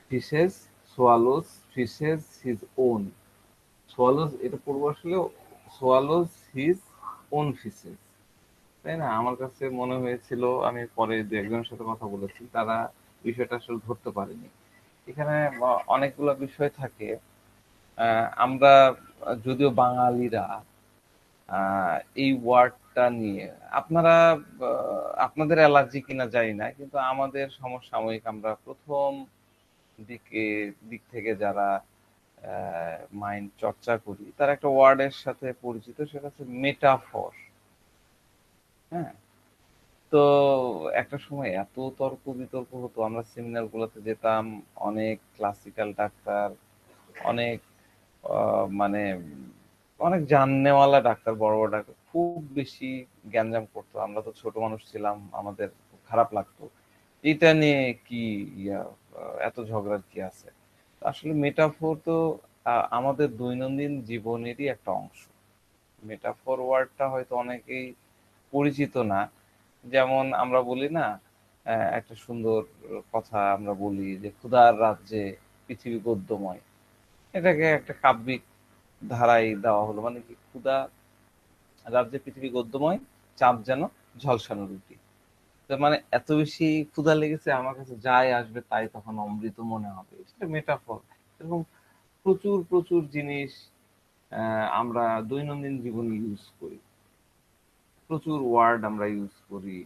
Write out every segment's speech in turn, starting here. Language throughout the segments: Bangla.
Fishes, swallows, fishes his own. Swallows এটা পূর্ব আসলে সোয়ালোজ হিজ ওন ফিশেস, তাই না? আমার কাছে মনে হয়েছিল, আমি পরে দু একজনের সাথে কথা বলেছি, তারা বিষয়টা আসলে ধরতে পারেনি। এখানে অনেকগুলো বিষয় থাকে। আমরা যদিও বাঙালিরা এই ওয়ার্ডটা নিয়ে, আপনারা আপনাদের অ্যালার্জি কিনা জানি না, কিন্তু আমাদের সমসাময়িক আমরা প্রথম দিকে দিক থেকে যারা মাইন্ড চর্চা করি, তার একটা ওয়ার্ডের সাথে পরিচিত, সেটা হচ্ছে মেটাফর। হ্যাঁ, তো একটা সময় এত তর্ক বিতর্ক হতো, আমরা সেমিনার গুলোতে যেতাম, অনেক ক্লাসিক্যাল ডাক্তার, অনেক মানে অনেক জাননেওয়ালা ডাক্তার, বড় বড় ডাক্তার খুব বেশি গ্যাঞ্জাম করতো। আমরা তো ছোট মানুষ ছিলাম, আমাদের খুব খারাপ লাগতো এটা নিয়ে। কি ইয়া, এত ঝগড়ার কি আছে? আসলে মেটাফোর তো আমাদের দৈনন্দিন জীবনেরই একটা অংশ। মেটাফোর ওয়ার্ডটা হয়তো অনেকেই পরিচিত না। যেমন আমরা বলি না, একটা সুন্দর কথা আমরা বলি যে ক্ষুধার রাজ্যে পৃথিবী গদ্যময়। এটাকে একটা কাব্যিক ধারায় দেওয়া হলো, মানে কি, ক্ষুধা রাজ্যে পৃথিবী গদ্যময়, চাঁদ যেন ঝলসানো রুটি। তার মানে এত বেশি ক্ষুধা লেগেছে, আমার কাছে যাই আসবে তাই তখন অমৃত মনে হবে, সেটা মেটাফর। এরকম প্রচুর প্রচুর জিনিস আমরা দৈনন্দিন জীবনে ইউজ করি, প্রচুর ওয়ার্ড আমরা ইউজ করি,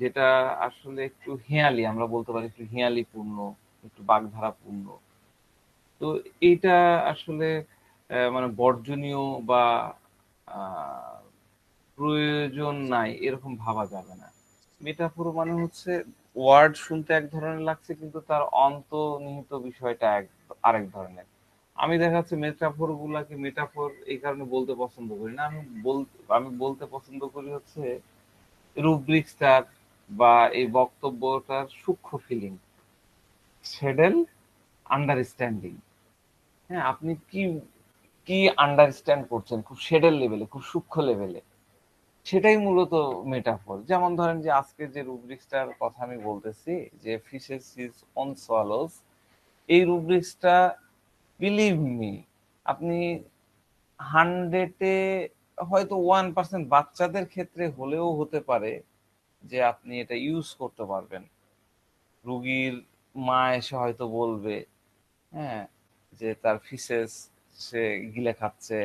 যেটা আসলে একটু হেঁয়ালি, আমরা বলতে পারি একটু হেঁয়ালি পূর্ণ, একটু বাগধারাপূর্ণ। তো এইটা আসলে মানে বর্জনীয় বা আহ, প্রয়োজন নাই এরকম ভাবা যাবে না। মেটাফোর মানে হচ্ছে ওয়ার্ড শুনতে এক ধরনের লাগছে, কিন্তু তার অন্তর্নিহিত বিষয়টা আরেক ধরনের। আমি দেখা যাচ্ছে মেটাফোর গুলাকে মেটাফোর এই কারণে বলতে পছন্দ করি না। আমি বলতে পছন্দ করি হচ্ছে রুব্রিক্সটার বা এই বক্তব্যটার সূক্ষ্ম ফিলিং, সেডেল আন্ডারস্ট্যান্ডিং। হ্যাঁ, আপনি কি কি আন্ডারস্ট্যান্ড করছেন খুব শেডের লেভেলে, খুব সূক্ষ্ম লেভেলে, সেটাই মূলত মেটাফর। যেমন ধরেন যে আজকে যে রুব্রিক্সটার কথা আমি বলতেছি, যে ফিশেস ইজ অন সোয়ালোস, এই রুব্রিক্সটা, বিলিভ মি, আপনি হান্ড্রেডে হয়তো 1% বাচ্চাদের ক্ষেত্রে হলেও হতে পারে যে আপনি এটা ইউজ করতে পারবেন। রুগীর মা এসে হয়তো বলবে, হ্যাঁ, যে তার ফিসেস সে গিলে খাচ্ছে,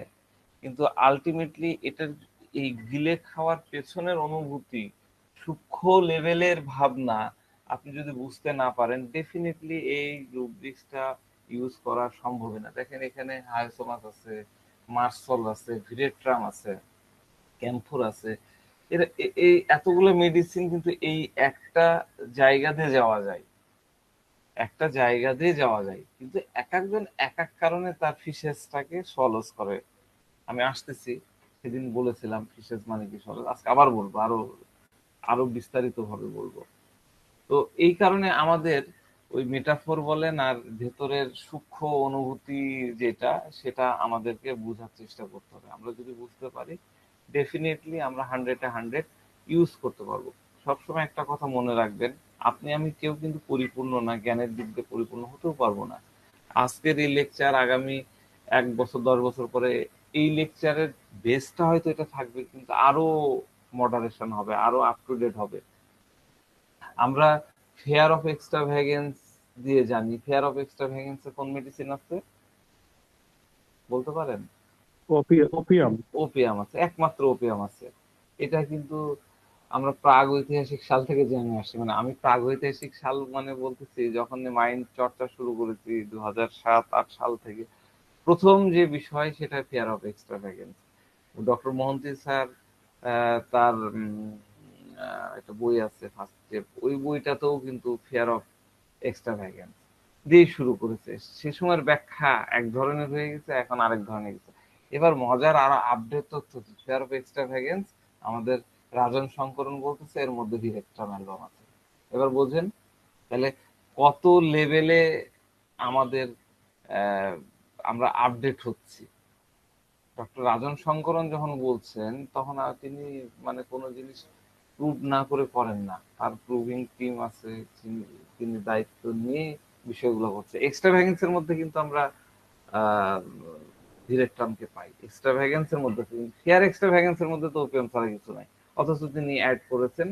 কিন্তু আলটিমেটলি এটার, এই গিলে খাওয়ার পেছনের অনুভূতি, সূক্ষ্ম লেভেলের ভাবনা আপনি যদি বুঝতে না পারেন, ডেফিনেটলি এই রুব্রিক্সটা ইউজ করা সম্ভব না। দেখেন এখানে হাইসোমাস আছে, মার্সল আছে, ভিরেট্রাম আছে, ক্যাম্ফোর আছে। এই এতগুলো মেডিসিন কিন্তু এই একটা জায়গা দিয়ে যাওয়া যায়, একটা জায়গা দিয়ে যাওয়া যায়, কিন্তু এক একজন এক এক কারণে তার ফিসেসটাকে সলজ করে। আমি আসতেছি, সেদিন বলেছিলাম ফিসেস মানে কি সলজ, আজকে আবার বলবো, আরো আরো বিস্তারিত ভাবে বলবো। তো এই কারণে আমাদের ওই মেটাফোর বলেন আর ভেতরের সূক্ষ্ম অনুভূতি যেটা, সেটা আমাদেরকে বোঝার চেষ্টা করতে হবে। আমরা যদি বুঝতে পারি, ডেফিনেটলি আমরা 100-এ 100 ইউজ করতে পারবো। সবসময় একটা কথা মনে রাখবেন, আপনি আমি কেউ কিন্তু পরিপূর্ণ না, জ্ঞানের দিক দিয়ে পরিপূর্ণ হতেও পারবো না। আজকের এই লেকচার আগামী 1 বছর 10 বছর পরে এই লেকচারের বেসটা হয়তো এটা থাকবে, কিন্তু আরো মডারেশন হবে, আরো আপ টু ডেট হবে। আমরা ফেয়ার অফ এক্সট্রাভ্যাগেন্স দিয়ে জানি, ফেয়ার অফ এক্সট্রাভ্যাগেন্স কোন মেডিসিন আছে বলতে পারেন? ওপিয়াম। ওপিয়াম আছে, একমাত্র ওপিয়াম আছে। এটা কিন্তু আমরা প্রাগ ঐতিহাসিক সাল থেকে জেনে আসছি। মানে আমি প্রাগ ঐতিহাসিক সাল মানে বলতেছি যখন মাইন্ড চর্চা শুরু করেছি 2007-8 সাল থেকে, প্রথম যে বিষয় সেটা fear of extravagance. Doctor Mohanty sir তার একটা বই আছে ফার্স্ট স্টেপ, ওই বইটাতেও কিন্তু ফেয়ার অফ এক্সট্রাভ্যাগেন্স দিয়ে শুরু করেছে। সে সময়ের ব্যাখ্যা এক ধরনের হয়ে গেছে, এখন আরেক ধরনের গেছে। এবার মজার আরো আপডেট তথ্য, ফেয়ার অফ এক্সট্রাভ্যাগেন্স আমাদের রাজন সংকরণ বলতেছে এর মধ্যে ভিরেক্ট্রাম অ্যালবাম আছে। এবার বোঝেন তাহলে কত লেভেলে আমাদের আহ, আমরা আপডেট হচ্ছি। ডক্টর রাজন শঙ্করন যখন বলছেন, তখন আর তিনি মানে কোনো জিনিস প্রুভ না করে করেন না, তার প্রুভিং টিম আছে, তিনি দায়িত্ব নিয়ে বিষয়গুলো হচ্ছে। এক্সট্রা ভ্যাগেন্সের মধ্যে কিন্তু আমরা ডিরেক্টরকে পাই এক্সট্রা ভ্যাগেন্সের মধ্যে, ফেয়ার এক্সট্রা ভ্যাগেন্সের মধ্যে তো ওপিয়াম ছাড়া কিছু নাই, অথচ তিনি অ্যাড করেছেন।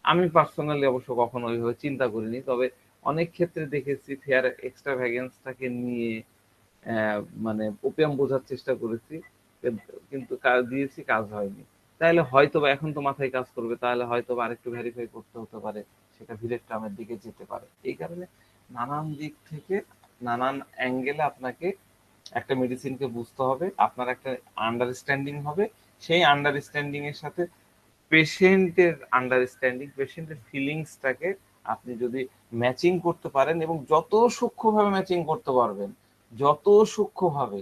আমি পার্সোনালি অবশ্য কখনো ওইভাবে চিন্তা করিনি, তবে অনেক ক্ষেত্রে দেখেছি ফেয়ার এক্সট্রা ভ্যাগেন্সটাকে নিয়ে মানে ওপিয়াম বোঝার চেষ্টা করেছি, কিন্তু কাজ দিয়েছি, কাজ হয়নি। তাহলে হয়তো বা এখন তো মাথায় কাজ করবে, তাহলে হয়তো বা আরেকটু ভেরিফাই করতে হতে পারে, সেটা ভিরেক্টামের দিকে যেতে পারে। এই কারণে নানান দিক থেকে নানান অ্যাঙ্গেলে আপনাকে একটা মেডিসিনকে বুঝতে হবে, আপনার একটা আন্ডারস্ট্যান্ডিং হবে, সেই আন্ডারস্ট্যান্ডিং এর সাথে পেশেন্টের আন্ডারস্ট্যান্ডিং, পেশেন্টের ফিলিংসটাকে আপনি যদি ম্যাচিং করতে পারেন, এবং যত সূক্ষ্মভাবে ম্যাচিং করতে পারবেন, যত সূক্ষ্মভাবে,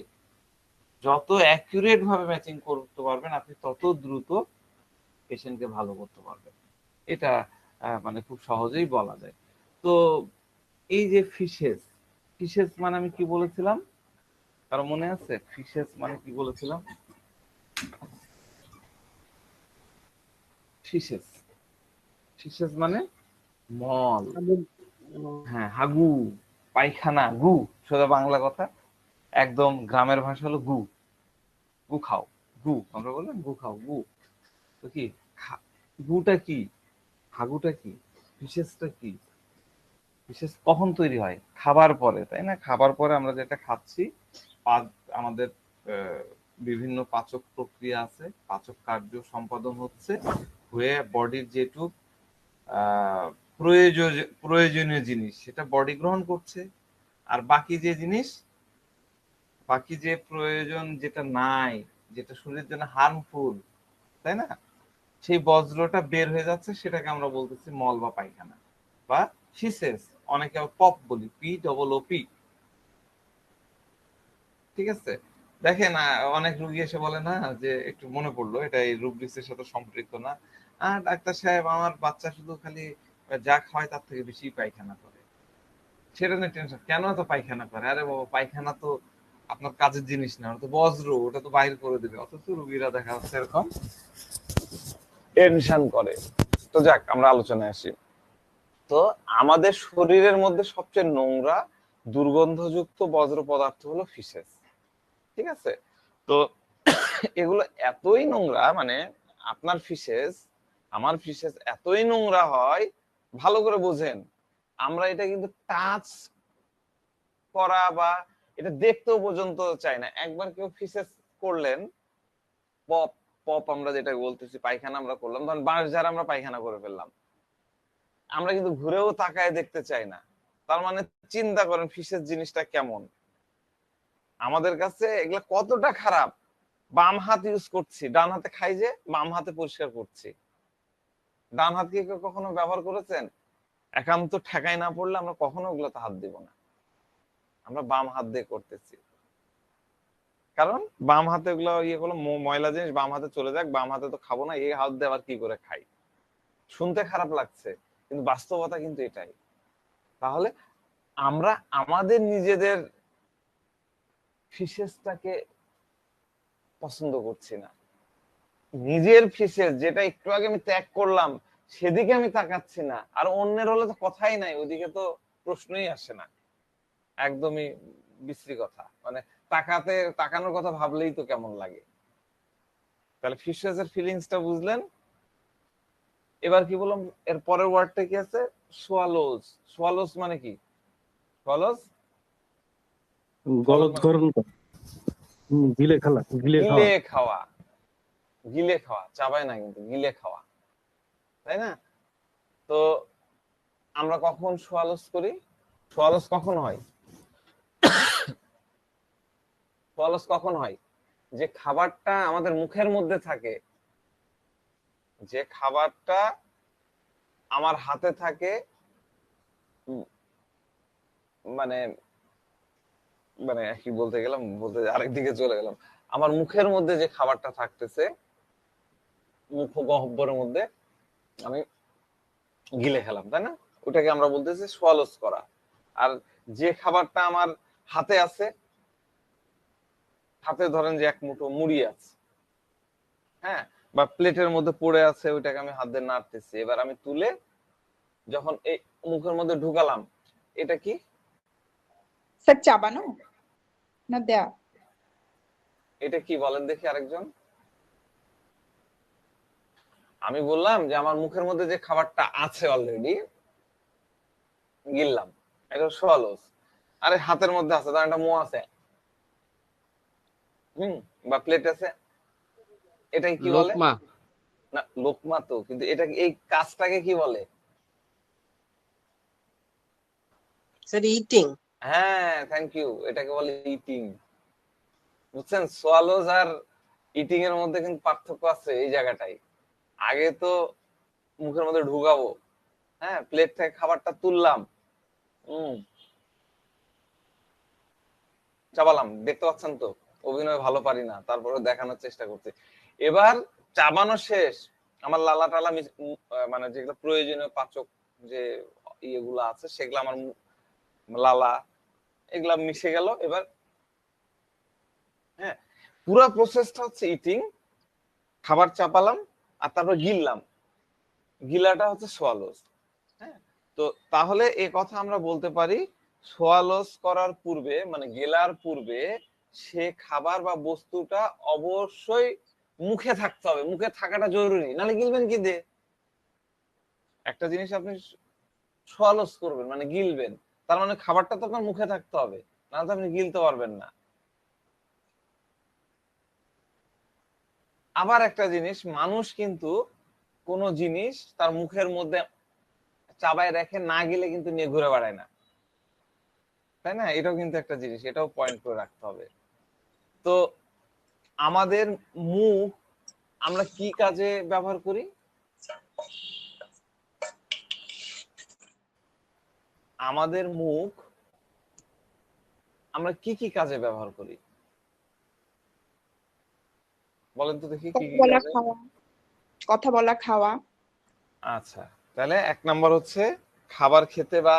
যত অ্যাকুরেট ভাবে ম্যাচিং করতে পারবেন, আপনি তত দ্রুত পেশেন্টকে ভালো করতে পারবেন। এটা মানে খুব সহজেই বলা যায়। তো এই যে ফিশেস, ফিশেস মানে আমি কি বলেছিলাম, কারো মনে আছে ফিশেস মানে কি বলেছিলাম? ফিশেস, ফিশেস মানে মল, হ্যাঁ হাগু, পায়খানা, গু, সোজা বাংলা কথা, একদম গ্রামের ভাষা হলো গু, গু খাও, গু আমরা বললাম গু খাও, গু তো কি, গুটা কি, হাগুটা কি, ফিশেসটা কি? বিশেষ কখন তৈরি হয়? খাবার পরে, তাই না? খাবার পরে আমরা যেটা খাচ্ছি, আমাদের বিভিন্ন পাচক প্রক্রিয়া আছে, পাচক কার্য সম্পাদন হচ্ছে, হয়ে বডির যেটুক প্রয়োজনীয় জিনিস সেটা বডি গ্রহণ করছে, আর বাকি যে জিনিস, বাকি যে প্রয়োজন যেটা নাই, যেটা শরীরের জন্য হার্মফুল, তাই না, সেই বজ্রটা বের হয়ে যাচ্ছে, সেটাকে আমরা বলতেছি মল বা পায়খানা বা ফিসেস, অনেকে পপ বলি, POOP। ঠিক আছে, দেখেন অনেক রুগী এসে বলে না যে, একটু মনে পড়লো, এটা এই রুব্রিক্সের সাথে সম্পৃক্ত না, আর ডাক্তার সাহেব আমার বাচ্চা শুধু খালি যা খায় তার থেকে বেশি পায়খানা করে, সেটা নিয়ে টেনশন, কেন এত পায়খানা করে? আরে বাবা, পায়খানা তো আপনার কাজের জিনিস না, ওটা তো বজ্র, ওটা তো বাইর করে দেবে, অথচ রুগীরা দেখা যাচ্ছে এরকম টেনশন করে। তো যাক, আমরা আলোচনায় আসি। তো আমাদের শরীরের মধ্যে সবচেয়ে নোংরা দুর্গন্ধযুক্ত বজ্র পদার্থ হলো ফিসেস। ঠিক আছে, তো এগুলো এতই নোংরা, মানে আপনার ফিসেস, আমার ফিসেস এতই নোংরা হয়, ভালো করে বোঝেন, আমরা এটা কিন্তু টাচ করা বা এটা দেখতেও পর্যন্ত চাই না। একবার কেউ ফিসেস করলেন, পপ, পপ আমরা যেটা বলতেছি, পায়খানা আমরা করলাম, ধরেন বাঁশ ঝাড় আমরা পায়খানা করে ফেললাম, আমরা কিন্তু ঘুরেও তাকায় দেখতে চাই না। তার মানে চিন্তা করেন ফিসেস জিনিসটা কেমন, আমাদের কাছে এগুলা কতটা খারাপ। বাম হাত ইউজ করছি, ডান হাতে খাই যে, বাম হাতে পরিষ্কার করছি। ডান হাত কি কেউ কখনো ব্যবহার করেছেন? একান্ত ঠেকাই না পড়লে আমরা কখনো ওগুলোতে হাত দিব না, আমরা বাম হাত দিয়ে করতেছি। কারণ বাম হাতে ওগুলো ইয়ে করলো, ময়লা জিনিস বাম হাতে চলে যাক, বাম হাতে তো খাবো না, এই হাত দিয়ে আবার কি করে খাই। শুনতে খারাপ লাগছে, কিন্তু বাস্তবতা কিন্তু এটাই। তাহলে আমরা আমাদের নিজেদের ফিসেসটাকে পছন্দ করছি না, নিজের ফিসেস যেটা একটু আগে আমি ত্যাগ করলাম সেদিকে আমি তাকাচ্ছি না, আর অন্যের হলে তো কথাই নাই, ওইদিকে তো প্রশ্নই আসে না, একদমই বিশ্রী কথা, মানে তাকানোর কথা ভাবলেই তো কেমন লাগে। তাহলে ফিসেসের ফিলিংসটা বুঝলেন। এবার কি বললাম, এর পরের ওয়ার্ডটা কি আছে? সোয়ালোজ। সোয়ালোজ মানে কি? সোয়ালোজ, সোয়ালোজ মানে কি? গলৎকরণ করা। গিলে খেলা, গিলে গিলে খাওয়া। খাওয়া, গিলে খাওয়া, চাবায় না কিন্তু, গিলে খাওয়া, তাই না? তো আমরা কখন সোয়ালোজ করি? সোয়ালোজ কখন হয়? সোয়ালোজ কখন হয়? যে খাবারটা আমাদের মুখের মধ্যে থাকে, যে খাবারটা আমার হাতে থাকে, মানে মানে কি বলতে গেলাম, বলতে আরেকদিকে চলে গেলাম, আমার মুখের মধ্যে যে খাবারটা থাকতেছে, মুখ গহ্বরের মধ্যে আমি গিলে খেলাম, তাই না? ওটাকে আমরা বলতেছি সোয়ালোজ করা। আর যে খাবারটা আমার হাতে আছে, হাতে ধরেন যে এক মুঠো মুড়ি আছে, হ্যাঁ, বা প্লেটের মধ্যে পড়ে আছে, ওইটাকে আমি হাত দিয়ে নাড়তেছি, এবার আমি তুলে যখন এই মুখের মধ্যে ঢুকালাম, এটা কি? স্যার চাবানো না দেয়া? এটা কি বলেন দেখি আরেকজন। আমি বললাম যে আমার মুখের মধ্যে যে খাবারটা আছে অলরেডি গিললাম, এটা সোয়ালোস। আরে হাতের মধ্যে আছে, তার একটা মুখ আছে, বা প্লেট আছে, এটাই কি বলে? লোকমা। না, লোকমা তো, কিন্তু এটা এই কাজটাকে কি বলে? Sir eating. হ্যাঁ, থ্যাংক ইউ, এটাকে বলে ইটিং। বুঝছেন, সোয়ালোজ আর ইটিং এর মধ্যে কিন্তু পার্থক্য আছে এই জায়গাটাই। আগে তো মুখের মধ্যে ঢুকাবো, হ্যাঁ, প্লেট থেকে খাবারটা তুললাম, চাবালাম। দেখতে পাচ্ছেন তো অভিনয় ভালো পারি না, তারপরে দেখানোর চেষ্টা করছি। এবার চাবানো শেষ, আমার লালা টালা মানে যেগুলো প্রয়োজনীয় পাচক যে ইয়েগুলো আছে সেগুলো আমার লালা এগুলা মিশে গেল। এবার হ্যাঁ, পুরো প্রসেসটা হচ্ছে ইটিং, খাবার চাপালাম আর তারপর গিললাম, গিলাটা হচ্ছে সোয়ালোস। হ্যাঁ, তো তাহলে এই কথা আমরা বলতে পারি সোয়ালোস করার পূর্বে মানে গেলার পূর্বে সে খাবার বা বস্তুটা অবশ্যই মুখে থাকতে হবে, মুখে থাকাটা জরুরি, নাহলে গিলবেন কি দিয়ে? একটা জিনিস আপনি সোয়ালোস করবেন মানে গিলবেন, তার মানে খাবারটা তো আপনার মুখে থাকতে হবে, নাহলে তো আপনি গিলতে পারবেন না। আবার একটা জিনিস, মানুষ কিন্তু কোন জিনিস তার মুখের মধ্যে চাবায় রেখে না গেলে কিন্তু নিয়ে ঘুরে বেড়ায় না, তাই না? এটাও কিন্তু একটা জিনিস, এটাও পয়েন্ট করে রাখতে হবে। তো আমাদের মুখ আমরা কি কাজে ব্যবহার করি? আমাদের মুখ আমরা কি কি কাজে ব্যবহার করি বলেন তো দেখি, কি কি কাজে? কথা বলা, খাওয়া। আচ্ছা, তাহলে 1 নাম্বার হচ্ছে খাবার খেতে বা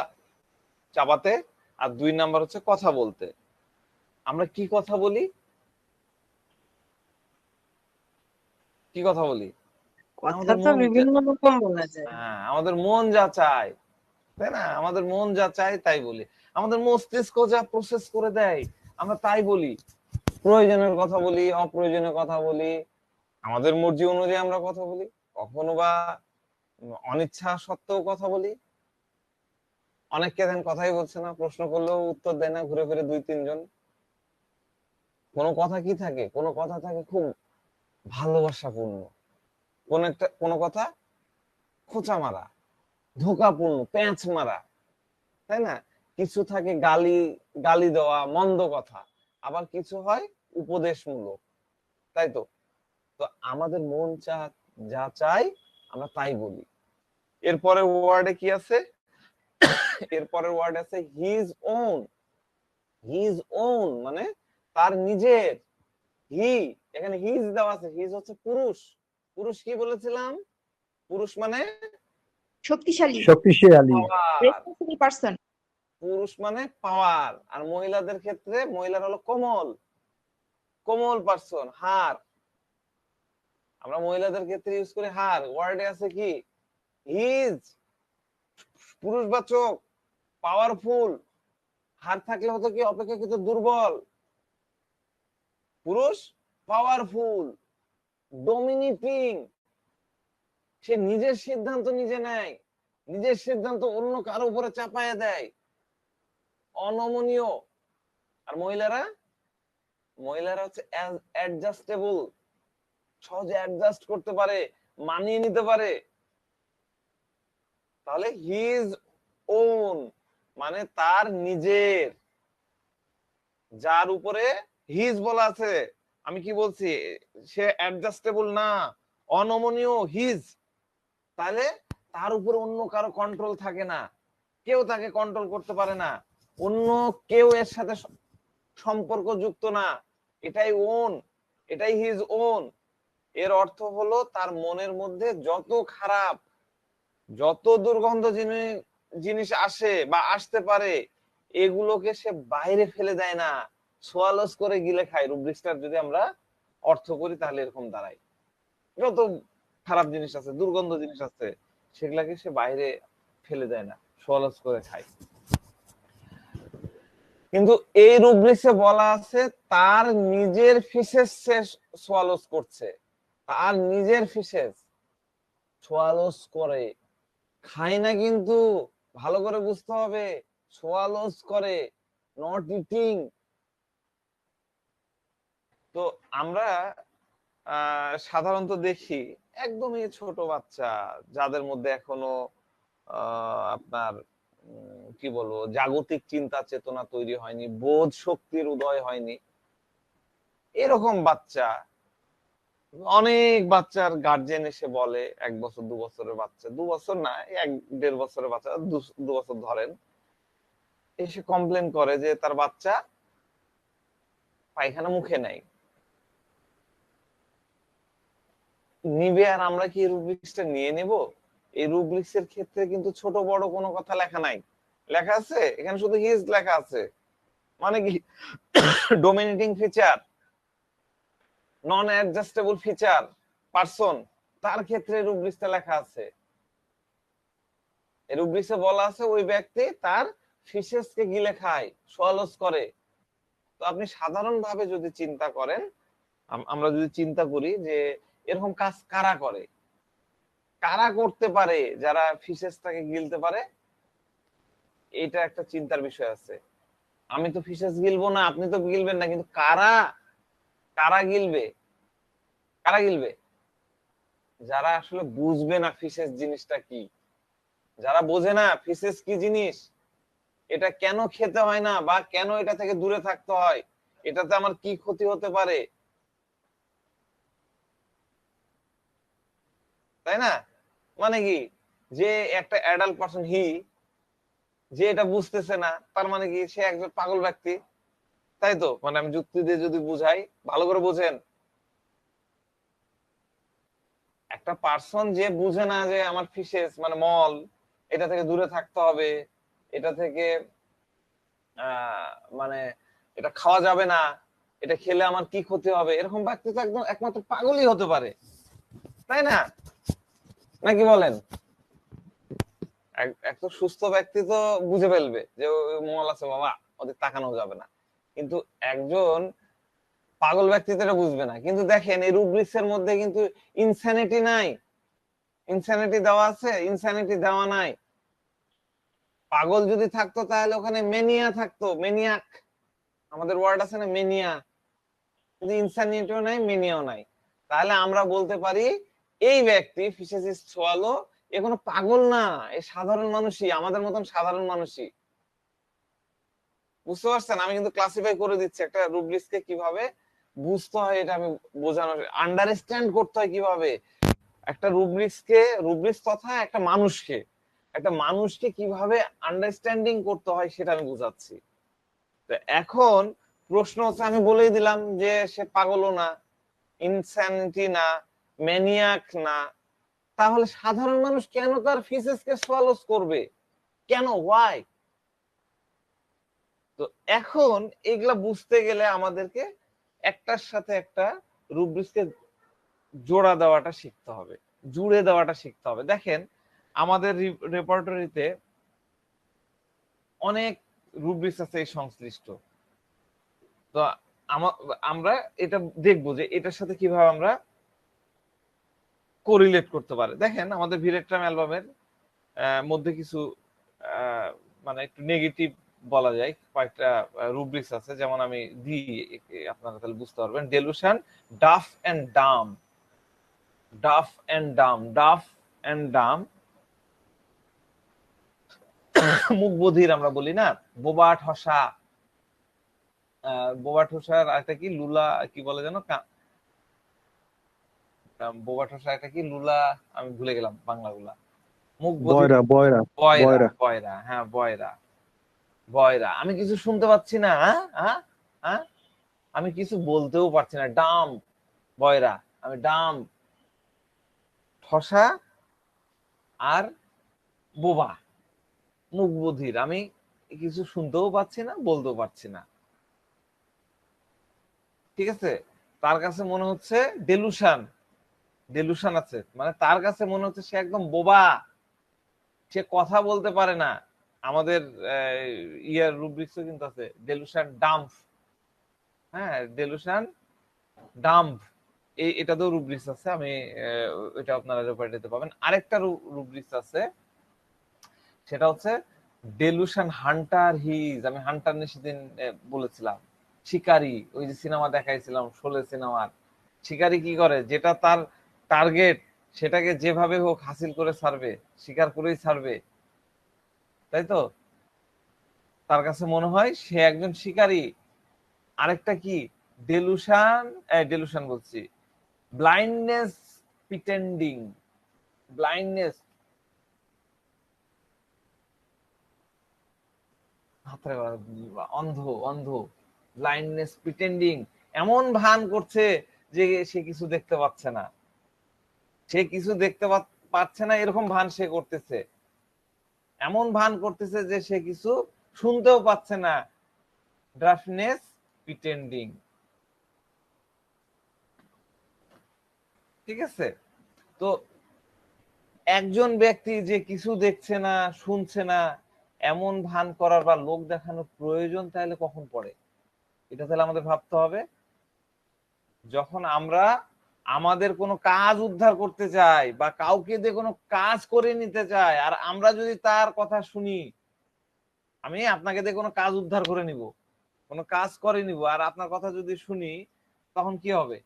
চাবাতে, আর 2 নাম্বার হচ্ছে কথা বলতে। আমরা কি কথা বলি? কি কথা বলি? কথা তো বিভিন্ন রকম বলা যায়। হ্যাঁ, আমাদের মন যা চায়, তাই না? আমাদের মন যা চায় তাই বলি, আমাদের মস্তিষ্ক যা প্রসেস করে দেয় আমরা তাই বলি। প্রয়োজনের কথা বলি, অপ্রয়োজনীয় কথা বলি, আমাদের মর্জি অনুযায়ী আমরা কথা বলি, কখনো বা অনিচ্ছা সত্ত্বেও কথা বলি। অনেককে দেন কথাই বলছে না, প্রশ্ন করলেও উত্তর দেয় না, ঘুরে ফিরে 2-3 জন। কোনো কথা কি থাকে, কোনো কথা থাকে খুব ভালোবাসাপূর্ণ, কোনো কথা খোঁচা মারা, ধোকাপূর্ণ, প্যাঁচ মারা, তাই না? কিছু থাকে গালি গালি দেওয়া, মন্দ কথা, আবার কিছু হয় উপদেশমূলক, তাই তো? তো আমাদের মন যা চাই আমরা তাই বলি। এরপরে ওয়ার্ডে কি আছে? এরপরের ওয়ার্ড আছে হিজ ওন। হিজ ওন মানে তার নিজের। হি, এখানে হিজ দেওয়া আছে, হিজ হচ্ছে পুরুষ। পুরুষ কি বলেছিলাম? পুরুষ মানে শক্তিশালী, পাওয়ার। পারসন। পুরুষ মানে পাওয়ার, আর মহিলাদের ক্ষেত্রে মহিলার হলো কোমল, কোমল পারসন, হার। আমরা মহিলাদের ক্ষেত্রে ইউজ করি হার। ওয়ার্ডে আছে কি? His, পুরুষবাচক, powerful. হার থাকলে হতো কি অপেক্ষাকৃত দুর্বল। পুরুষ পাওয়ারফুল, ডমিনেটিং, সে নিজের সিদ্ধান্ত নিজে নেয়, নিজের সিদ্ধান্ত অন্য কারো উপরে চাপায় দেয়, অনমনীয়। আর মহিলারা, মহিলারা হচ্ছে অ্যাডজাস্টেবল, সহজে অ্যাডজাস্ট করতে পারে, মানিয়ে নিতে পারে। তাহলে হিজ ওন মানে তার নিজের, যার উপরে হিজ বলা আছে। আমি কি বলছি? সে অ্যাডজাস্টেবল না, অনমনীয়, হিজ। তাহলে তার উপরে অন্য কারো কন্ট্রোল থাকে না, কেউ তাকে কন্ট্রোল করতে পারে না, অন্য কেউ এর সাথে সম্পর্ক যুক্ত না। এটাই ওন, এটাই হিজ ওন। এর অর্থ হলো তার মনের মধ্যে যত খারাপ, যত দুর্গন্ধ জিনিস আসে বা আসতে পারে, এগুলোকে সে বাইরে ফেলে দেয় না, সোয়ালস করে গিলে খায়। রুব্রিক্সটার যদি আমরা অর্থ করি তাহলে এরকম দাঁড়ায়, যত খারাপ জিনিস আছে, দুর্গন্ধ জিনিস আছে, সেগুলাকে সে বাইরে ফেলে দেয় না, সোয়ালস করে খায়। কিন্তু এই রুব্রিক্সে বলা আছে তার নিজের ফিসেস সে সোয়ালোস করছে, তার নিজের ফিসেস সোয়ালোস করে, খায় না কিন্তু, ভালো করে বুঝতে হবে, সোয়ালোস করে, নট ইটিং। তো আমরা সাধারণত দেখি একদমই ছোট বাচ্চা যাদের মধ্যে এখনো আপনার কি বলবো জাগতিক চিন্তা চেতনা তৈরি হয়নি, বোধ শক্তির উদয় হয়নি, এরকম বাচ্চা, অনেক বাচ্চার গার্জেন এসে বলে, 1 বছর 2 বছরের বাচ্চা, 2 বছর না 1-1.5 বছরের বাচ্চা, 2 বছর ধরেন, এসে কমপ্লেন করে যে তার বাচ্চা পায়খানা মুখে নাই, নিবে। আর আমরা কি এই রুব্রিক্সটা নিয়ে নেব? এই রুব্রিক্স এর ক্ষেত্রে কিন্তু ছোট বড় কোনো কথা লেখা নাই, লেখা আছে এখানে শুধু হিজ লেখা আছে, মানে কি ডোমিনেটিং ফিচার, নন অ্যাডজাস্টেবল ফিচার, পারসন, তার ক্ষেত্রে রুব্রিক্সটা লেখা আছে। এই রুব্রিক্সে বলা আছে ওই ব্যক্তি তার ফিসেসকে গিলে খায়, সোয়ালোস করে। তো আপনি সাধারণভাবে যদি চিন্তা করেন, আমরা যদি চিন্তা করি যে এরকম কাজ কারা করে, কারা করতে পারে, যারা ফিসেসটাকে গিলতে পারে, এটা একটা চিন্তার বিষয় আছে। আমি তো ফিসেস গিলবো না, আপনি তো গিলবেন না, কিন্তু কারা, কারা গিলবে, কারা গিলবে? যারা আসলে বুঝবে না ফিসেস জিনিসটা কি, যারা বোঝে না ফিসেস কি জিনিস, এটা কেন খেতে হয় না, বা কেন এটা থেকে দূরে থাকতে হয়, এটাতে আমার কি ক্ষতি হতে পারে, তাই না? মানে কি, যে একটা অ্যাডাল্ট পারসন যে এটা বুঝতেছে না, তার মানে কি সে একজন পাগল ব্যক্তি, তাই তো? মানে আমি যুক্তি দিয়ে যদি বুঝাই, ভালো করে বোঝেন, একটা পার্সন যে বুঝে না যে আমার ফিসেস মানে মল, এটা থেকে দূরে থাকতে হবে, এটা থেকে মানে এটা খাওয়া যাবে না, এটা খেলে আমার কি ক্ষতি হবে, এরকম ব্যক্তি তো একদম একমাত্র পাগলই হতে পারে, তাই না? নাকি বলেন? একটা সুস্থ ব্যক্তি তো বুঝে ফেলবে যে মল আছে বাবা, ওদের তাকানো যাবে না, কিন্তু একজন পাগল ব্যক্তি তো এটা বুঝবে না। কিন্তু দেখেন এই রুব্রিক্স এর মধ্যে কিন্তু ইনস্যানিটি নাই, ইনস্যানিটি দেওয়া আছে, ইনস্যানিটি দেওয়া নাই। পাগল যদি থাকতো তাহলে ওখানে মেনিয়া থাকতো, মেনিয়াক, আমাদের ওয়ার্ড আছে না মেনিয়া, কিন্তু ইনস্যানিটিও নাই, মেনিয়াও নাই। তাহলে আমরা বলতে পারি এই ব্যক্তি ফিসেসিস সোয়ালো এ কোনো পাগল না, এ সাধারণ মানুষই, আমাদের মতন সাধারণ মানুষই। বুঝতে পারছেন? আমি কিন্তু ক্লাসিফাই করে দিচ্ছি একটা রুব্রিক্স কে কিভাবে বুঝতে হয়, এটা আমি বোঝানোর, আন্ডারস্ট্যান্ড করতে হয় কিভাবে একটা রুব্রিক্স তথা একটা মানুষকে কিভাবে আন্ডারস্ট্যান্ডিং করতে হয় সেটা আমি বুঝাচ্ছি। তো এখন প্রশ্ন হচ্ছে, আমি বলেই দিলাম যে সে পাগলও না, ইনস্যানিটি না, ম্যানিয়াক না, তাহলে সাধারণ মানুষ কেন তার ফিসেসকে সোয়ালোস করবে, কেন, ওয়াই? তো এখন এগুলা বুঝতে গেলে আমাদেরকে একটার সাথে একটা রুব্রিক্সকে জোড়া দেওয়াটা শিখতে হবে, জুড়ে দেওয়াটা শিখতে হবে। দেখেন আমাদের রেপার্টরিতে অনেক রুব্রিক্স আছে এই সংশ্লিষ্ট। তো আমরা এটা দেখবো যে এটার সাথে কিভাবে আমরা কোরিলেট করতে পারি। দেখেন আমাদের ভিরেট্রাম অ্যালবামের মধ্যে কিছু মানে একটু নেগেটিভ বলা যায় কয়েকটা রুব্রিক্স আছে, যেমন আমি দিই, আপনারা তাহলে বুঝতে পারবেন। Delusion, Duff and Dam, Duff and Dam, Duff and Dam, মুখ বধির আমরা বলি না, বোবা ঠসা, বোবা ঠসার আরেকটা কি লুলা, কি বলে যেন, বোবা ঠসা একটা কি লুলা, আমি ভুলে গেলাম বাংলাগুলা। মুখ বধির, বয়রা বয়রা বয়রা, বয়রা বয়রা, হ্যাঁ বয়রা, বয়রা, আমি কিছু শুনতে পাচ্ছি না, হ্যাঁ হ্যাঁ, আমি কিছু বলতেও পারছি না, ডাম, বয়রা, আমি ডাম, ঠসা আর বোবা, মুখ বধির, আমি কিছু শুনতেও পাচ্ছি না, বলতেও পারছি না, ঠিক আছে? তার কাছে মনে হচ্ছে ডেলুশন, ডেলুশন আছে, মানে তার কাছে মনে হচ্ছে সে একদম বোবা, সে কথা বলতে পারে না, আমাদের ইয়ার রুব্রিক্সও কিন্তু আছে ডেলুশন ডাম্প। হ্যাঁ, ডেলুশন ডাম্প, এটাতেও রুব্রিক্স আছে, আমি এটা আপনারা রেপার্টিতে পাবেন। আরেকটা রুব্রিক্স আছে, সেটা হচ্ছে ডেলুশন হান্টার হিজ। আমি হান্টার নিয়ে সেদিন বলেছিলাম, শিকারী, ওই যে সিনেমা দেখাইছিলাম শোলে সিনেমার। শিকারী কি করে, যেটা তার টার্গেট সেটাকে যেভাবে হোক হাসিল করে ছাড়বে, শিকার করেই ছাড়বে, তাই তো? তার কাছে মনে হয় সে একজন শিকারী। আরেকটা কি, ডেলুশন, ডেলুশন বলছি, ব্লাইন্ডনেস প্রিটেন্ডিং। ব্লাইন্ডনেস, অন্ধ, অন্ধ, ব্লাইন্ডনেস প্রিটেন্ডিং, এমন ভান করছে যে সে কিছু দেখতে পাচ্ছে না, সে কিছু দেখতে পাচ্ছে না, এরকম ভান সে করতেছে, এমন ভান করতেছে যে সে কিছু শুনতেও পাচ্ছে না, ড্রাফনেস প্রিটেন্ডিং। ঠিক আছে? তো একজন ব্যক্তি যে কিছু দেখছে না, শুনছে না, এমন ভান করার বা লোক দেখানোর প্রয়োজন তাহলে কখন পড়ে? এটা তাহলে আমাদের ভাবতে হবে, যখন আমরা আমাদের কোনো কাজ উদ্ধার করতে চাই বা কাউকে দিয়ে কোনো কাজ করে নিতে চাই, আর আমরা যদি তার কথা শুনি, আমি আপনাকে দিয়ে কোনো কাজ উদ্ধার করে নিব, কোনো কাজ করে নিব, আর আপনার কথা যদি শুনি, তখন কি হবে?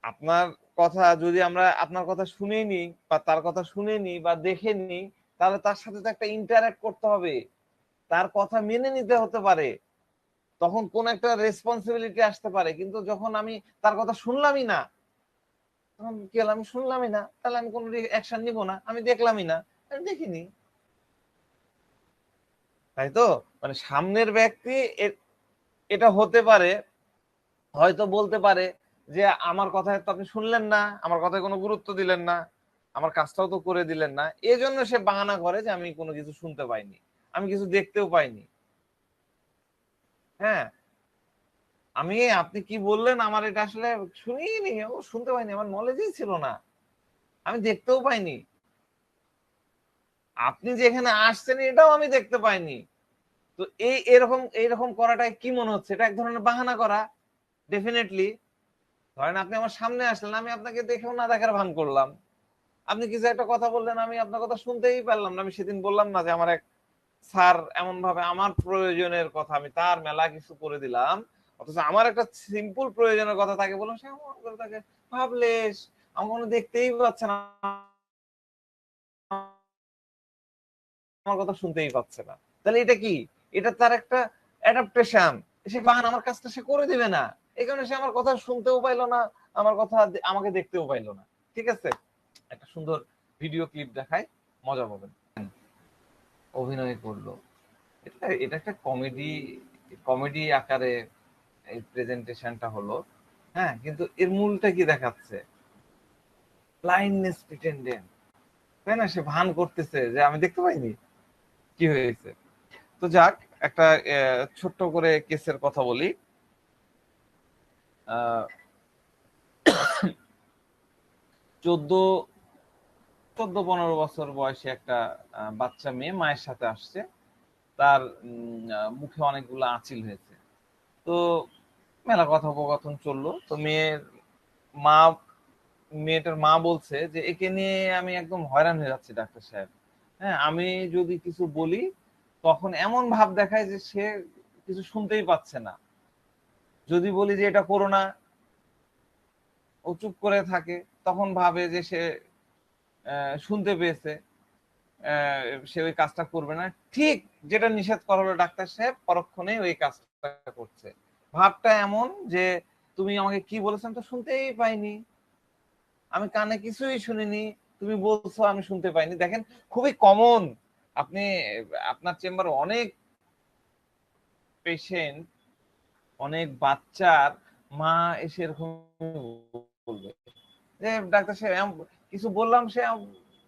আপনার কথা যদি আমরা আপনার কথা শুনে নি বা তার কথা শুনে নি বা দেখে নি, তাহলে তার সাথে তো একটা ইন্টারঅ্যাক্ট করতে হবে, তার কথা মেনে নিতে হতে পারে, তখন কোন একটা রেসপন্সিবিলিটি আসতে পারে। কিন্তু যখন আমি তার কথা শুনলামই না, তখন কি হলো, আমি শুনলামই না, তাহলে আমি কোনো অ্যাকশন নিব না, আমি দেখলামই না, আমি দেখিনি, তাই তো? মানে সামনের ব্যক্তি এটা হতে পারে, হয়তো বলতে পারে যে আমার কথা তো আপনি শুনলেন না, আমার কথায় কোনো গুরুত্ব দিলেন না, আমার কাজটাও তো করে দিলেন না, এই জন্য সে বাহানা করে যে আমি কোনো কিছু শুনতে পাইনি, আমি কিছু দেখতেও পাইনি। হ্যাঁ, আপনি কি বললেন আমার এটা আসলে শুনিনি, ও শুনতে পাইনি, আমার নলেজই ছিল না, আমি দেখতেও পাইনি, আপনি যে এখানে আসছেন এটাও আমি দেখতে পাইনি। তো এরকম এইরকম করাটা কি মনে হচ্ছে, এটা এক ধরনের বাহানা করা। ডেফিনেটলি, ধরেন আপনি আমার সামনে আসলেন, আমি আপনাকে দেখেও না দেখার ভান করলাম, আপনি কিছু একটা কথা বললেন, আমি আপনার কথা শুনতেই পারলাম না। আমি সেদিন বললাম না যে আমার এক স্যার এমন ভাবে আমার প্রয়োজনের কথা আমি তার মেলা কিছু করে দিলাম, অথচ আমার একটা সিম্পল প্রয়োজনের কথা তাকে বললাম, সে এমন করে তাকে ভাবলেশ, আমার কোনো দেখতেই পাচ্ছে না, আমার কথা শুনতেই পাচ্ছে না, তাহলে এটা কি? এটা তার একটা অ্যাডাপ্টেশন, সে বাহান আমার কাজটা সে করে দিবে না, এই কারণে সে আমার কথা শুনতেও পাইলো না, আমার কথা আমাকে দেখতেও পাইলো না। ঠিক আছে, একটা সুন্দর ভিডিও ক্লিপ দেখায়, মজা পাবেন। অভিনয় করলো, এটা এটা একটা কমেডি, কমেডি আকারে এই প্রেজেন্টেশনটা হলো। হ্যাঁ, কিন্তু এর মূলটা কি দেখাচ্ছে? ব্লাইন্ডনেস প্রিটেন্ডেন্ট, তাই না? সে ভান করতেছে যে আমি দেখতে পাইনি, কি হয়েছে। তো যাক, একটা ছোট্ট করে কেসের কথা বলি। 14-15 বছর বয়সী একটা বাচ্চা মেয়ে মায়ের সাথে আসছে, তার মুখে অনেকগুলো আঁচিল হয়েছে। তো মেলা কথোপকথন চললো, তো মা মেয়েটার মা বলছে যে একে নিয়ে আমি একদম হয়রান হয়ে যাচ্ছি ডাক্তার সাহেব। হ্যাঁ, আমি যদি কিছু বলি তখন এমন ভাব দেখায় যে সে কিছু শুনতেই পাচ্ছে না, যদি বলি যে এটা করো না, ও চুপ করে থাকে, তখন ভাবে যে সে শুনতে পেয়েছে, সে ওই কাজটা করবে না, ঠিক যেটা নিষেধ করা হলো ডাক্তার সাহেব পরক্ষণে ওই কাজটা করছে। ভাবটা এমন যে তুমি আমাকে কি বলেছেন তো শুনতেই পাইনি, আমি কানে কিছুই শুনিনি, তুমি বলছো আমি শুনতে পাইনি। দেখেন, খুবই কমন, আপনি আপনার চেম্বারে অনেক পেশেন্ট, অনেক বাচ্চার মা এসে এরকম বলবে যে ডাক্তার সাহেব কিছু বললাম, সে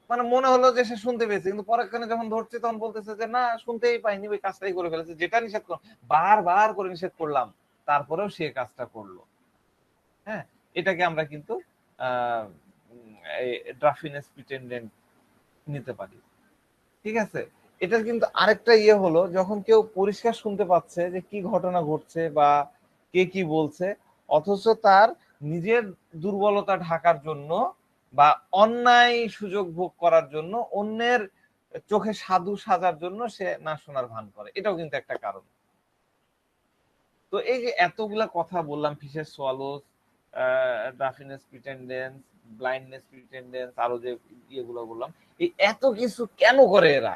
মানে মনে হলো যে সে শুনতে পেয়েছে, কিন্তু পরক্ষণে যখন ধরছে তখন বলতেছে যে না, শুনতেই পাইনি, ওই কাজটাই করে ফেলেছে, যেটা নিষেধ করলাম, বারবার করে নিষেধ করলাম, তারপরেও সে কাজটা করলো। হ্যাঁ, এটাকে আমরা কিন্তু ড্রাফিনেস প্রিটেন্ডেন্ট নিতে পারি। ঠিক আছে, এটার কিন্তু আরেকটা ইয়ে হলো, যখন কেউ পরিষ্কার শুনতে পাচ্ছে যে কি ঘটনা ঘটছে বা কে কি বলছে, অথচ তার নিজের দুর্বলতা ঢাকার জন্য বা অন্যায় সুযোগ ভোগ করার জন্য, অন্যের চোখে সাধু সাজার জন্য সে না শোনার ভান করে, এটাও কিন্তু একটা কারণ। তো এই যে এতগুলা কথা বললাম, ফিশের সোয়ালোস, ড্রাফিনেস প্রিটেন্ডেন্স, ব্লাইন্ডনেস প্রিটেন্ডেন্স, আরো যে ইয়েগুলো বললাম, এই এত কিছু কেন করে এরা?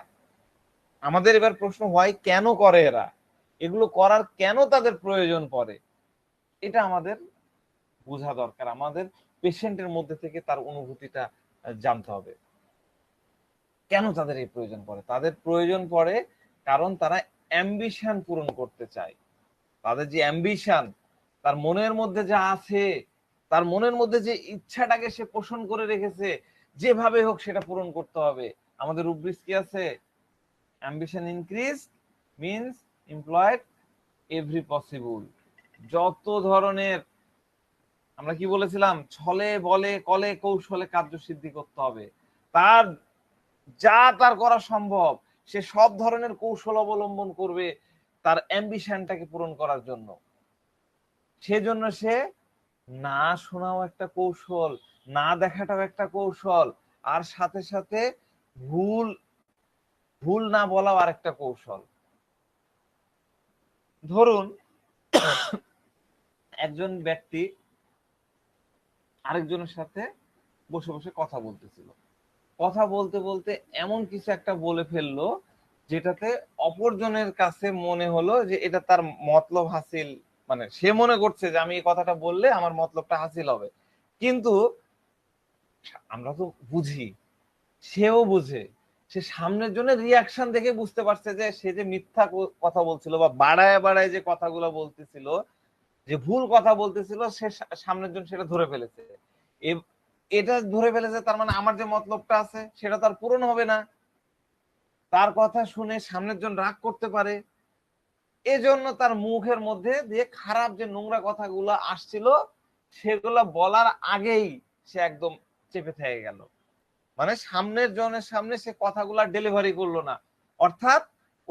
আমাদের এবার প্রশ্ন হয় কেন করে এরা, এগুলো করার কেন তাদের প্রয়োজন পড়ে, এটা আমাদের বোঝা দরকার। আমাদের পেশেন্টের মধ্যে থেকে তার অনুভূতিটা জানতে হবে। কেন তাদের এই প্রয়োজন পড়ে? তাদের প্রয়োজন পড়ে কারণ তারা অ্যাম্বিশন পূরণ করতে চায়। তাদের যে অ্যাম্বিশন, তার মনের মধ্যে যা আছে, তার মনের মধ্যে যে ইচ্ছাটাকে সে পোষণ করে রেখেছে, যেভাবে হোক সেটা পূরণ করতে হবে। আমাদের রুব্রিক্স কি আছে? Ambition increase means employed every possible. যত ধরনের, আমরা কি বলেছিলাম, ছলে বলে কলে কৌশলে কার্যসিদ্ধি করতে হবে। তার যা তার করা সম্ভব সে সব ধরনের কৌশল অবলম্বন করবে তার অ্যাম্বিশনটাকে পূরণ করার জন্য। সেজন্য সে না শোনাও একটা কৌশল, না দেখাটাও একটা কৌশল, আর সাথে সাথে ভুল ভুল না বলাও আরেকটা কৌশল। ধরুন একজন ব্যক্তি আরেকজনের সাথে বসে বসে কথা বলতেছিল, কথা বলতে বলতে এমন কিছু একটা বলে ফেললো যেটাতে অপরজনের কাছে মনে হলো যে এটা তার মতলব হাসিল, মানে সে মনে করছে যে আমি এই কথাটা বললে আমার মতলবটা হাসিল হবে। কিন্তু আমরা তো বুঝি, সেও বুঝে, সে সামনের জন্য রিয়াকশন দেখে বুঝতে পারছে যে সে যে মিথ্যা কথা বলছিল বা বাড়ায় বাড়ায় যে কথাগুলো বলতেছিল, যে ভুল কথা বলতেছিল, সে সামনের জন সেটা ধরে ফেলেছে। এটা ধরে ফেলেছে, তার মানে আমার যে মতলবটা আছে সেটা তার পূরণ হবে না। তার কথা শুনে সামনের জন রাগ করতে পারে, এজন্য তার মুখের মধ্যে দিয়ে খারাপ যে নোংরা কথাগুলো আসছিল সেগুলো বলার আগেই সে একদম চেপে থেকে গেল। মানে সামনের জনের সামনে সে কথাগুলা ডেলিভারি করলো না, অর্থাৎ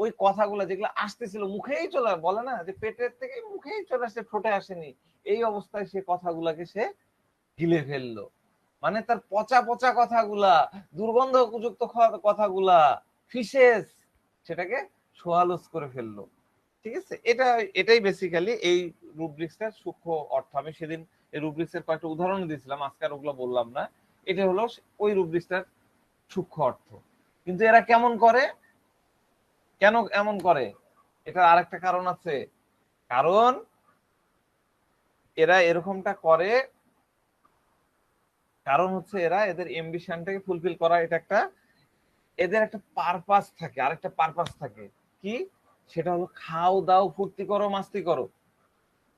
ওই কথাগুলা যেগুলো আসতেছিল মুখেই চলে, বলে না যে পেটের থেকে মুখেই চলে আসে, ঠোঁটে আসেনি, এই অবস্থায় সে কথাগুলাকে সে গিলে ফেললো। মানে তার পচা পচা কথাগুলা, দুর্গন্ধযুক্ত কথাগুলা, ফিশেস, সেটাকে সোয়ালুস করে ফেললো। ঠিক আছে, এটাই বেসিক্যালি এই রুব্রিক্সটার সূক্ষ্ম অর্থ। আমি সেদিন এই রুব্রিক্সের কয়েকটা উদাহরণ দিয়েছিলাম, আজকে আর ওগুলো বললাম না। এটা হলো ওই রুব্রিক্সটার সূক্ষ্ম অর্থ। কিন্তু এরা কেমন করে, কেন এমন করে, এটা আরেকটা কারণ আছে। কারণ এরা এরকমটা করে কারণ হচ্ছে এরা এদের এমবিশনটাকে ফুলফিল করা, এটা একটা এদের একটা পারপাস থাকে, আরেকটা পারপাস থাকে। কি? সেটা হলো খাও দাও ফুর্তি করো মাস্তি করো,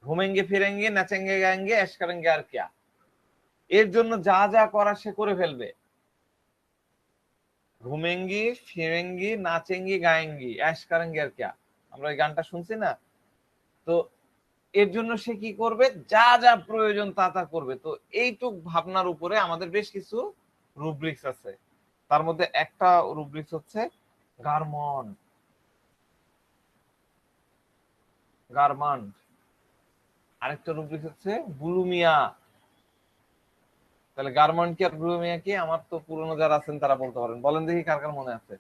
ঘুমেঙ্গে ফিরেঙ্গে নাচেঙ্গে গায়েঙ্গে ऐश करेंगे আর क्या। এর জন্য যা যা করার সে করে ফেলবে। ঘুমেঙ্গি ফিরেঙ্গি নাচেঙ্গি গায়েঙ্গি ऐश करेंगे আর क्या, আমরা এই গানটা শুনছি না? তো এর জন্য সে কি করবে, যা যা প্রয়োজন তা তা করবে। তো এইটুক ভাবনার উপরে আমাদের বেশ কিছু রুব্রিক্স আছে। তার মধ্যে একটা রুব্রিক্স হচ্ছে গারমন্ড, গারমান্ড। আরেকটা রুব্রিক্স হচ্ছে বুলুমিয়া। তাহলে গারমন্ড কি আর বুলুমিয়া কি? আমার তো পুরনো যারা আছেন তারা বলতে পারেন, বলেন দেখি কার কার মনে আছে।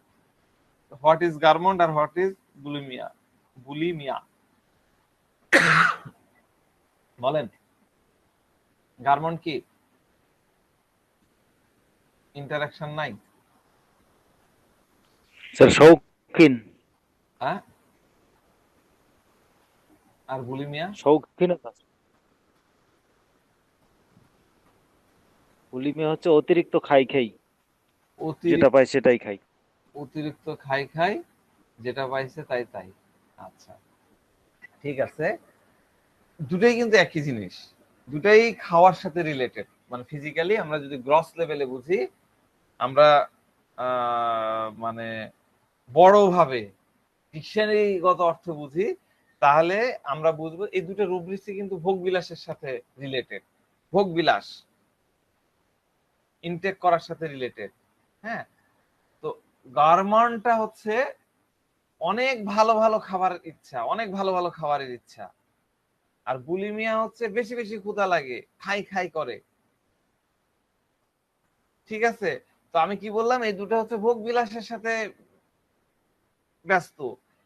হোয়াট ইজ গারমন্ড আর হোয়াট ইজ বুলিমিয়া? বুলিমিয়া বলেন, গারমন্ড কি? ইন্টারাকশন নাই? স্যার শৌখিন, হ্যাঁ, আর বুলিমিয়া? শৌখিনতা। বুলিমিয়া হচ্ছে অতিরিক্ত খাই খাই, যেটা অতিরিক্ত, পাই সেটাই খাই। অতিরিক্ত খাই খাই, যেটা পাইছে তাই তাই। আচ্ছা, ঠিক আছে। দুটাই কিন্তু একই জিনিস, দুটাই খাওয়ার সাথে রিলেটেড। মানে ফিজিক্যালি আমরা যদি গ্রস লেভেলে বুঝি, আমরা মানে বড়ভাবে ডিকশনারিগত অর্থ বুঝি, তাহলে আমরা বুঝবো এই দুটো রুব্রিক্সই কিন্তু ভোগ বিলাসের সাথে রিলেটেড। ভোগ বিলাস ইনটেক করার সাথে রিলেটেড। হ্যাঁ, তো গারমানটা হচ্ছে অনেক ভালো ভালো খাবারের ইচ্ছা, অনেক ভালো ভালো খাবারের ইচ্ছা। আর বুলিমিয়া হচ্ছে বেশি বেশি ক্ষুধা লাগে, খাই খাই করে। ঠিক আছে, তো আমি কি বললাম, এই দুটো হচ্ছে ভোগ বিলাসের সাথে ব্যস্ত।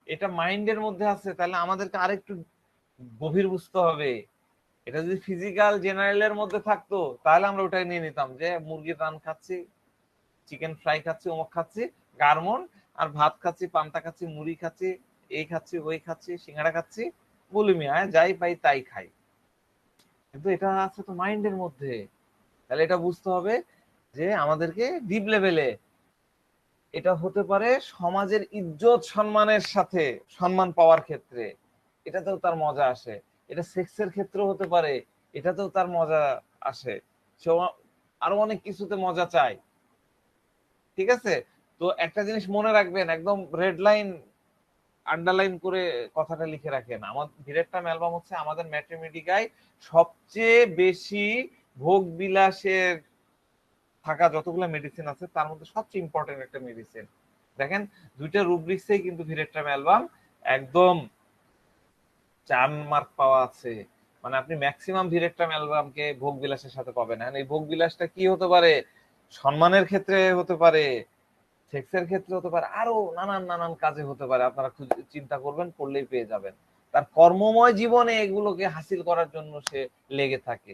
এটা মাইন্ডের মধ্যে আছে, তাহলে আমাদেরকে আরেকটু গভীর বুঝতে হবে। এটা যদি ফিজিক্যাল জেনারেলের মধ্যে থাকতো তাহলে আমরা ওটাই নিয়ে নিতাম, যে মুরগির রান খাচ্ছি, চিকেন ফ্রাই খাচ্ছি, অমুক খাচ্ছি, গার্মন, আর ভাত খাচ্ছি, পান্তা খাচ্ছি, মুড়ি খাচ্ছি, এই খাচ্ছি, ওই খাচ্ছি, সিঙ্গাড়া খাচ্ছি, বুলিমিয়া যাই পাই তাই খাই। কিন্তু এটা আছে তো মাইন্ডের মধ্যে। তাহলে এটা বুঝতে হবে যে আমাদেরকে ডিপ লেভেলে এটা হতে পারে সমাজের ইজ্জত সম্মানের সাথে, সম্মান পাওয়ার ক্ষেত্রে এটাতেও তার মজা আসে। এটা সেক্সের ক্ষেত্রেও হতে পারে, এটাতেও তার মজা আসে। সে আরো অনেক কিছুতে মজা চায়। ঠিক আছে, তো একটা জিনিস মনে রাখবেন, একদম রেড লাইন আন্ডারলাইন করে কথাটা লিখে রাখেন। আমাদের ভিরেট্টাম অ্যালবাম হচ্ছে আমাদের ম্যাট্রিমেডিকায় সবচেয়ে বেশি ভোগ বিলাসের থাকা যতগুলো মেডিসিন আছে তার মধ্যে সবচেয়ে ইম্পর্টেন্ট একটা মেডিসিন। দেখেন, দুইটা রুব্রিক্সেই কিন্তু ভিরেট্রাম অ্যালবাম একদম 4 মার্ক পাওয়া আছে। মানে আপনি ম্যাক্সিমাম ভিরেট্রাম অ্যালবামকে ভোগ বিলাসের সাথে পাবেন। এই ভোগ বিলাসটা কি হতে পারে? সম্মানের ক্ষেত্রে হতে পারে, সেক্সের ক্ষেত্রে হতে পারে, আরো নানান নানান কাজে হতে পারে। আপনারা চিন্তা করবেন, করলেই পেয়ে যাবেন। তার কর্মময় জীবনে এগুলোকে হাসিল করার জন্য সে লেগে থাকে।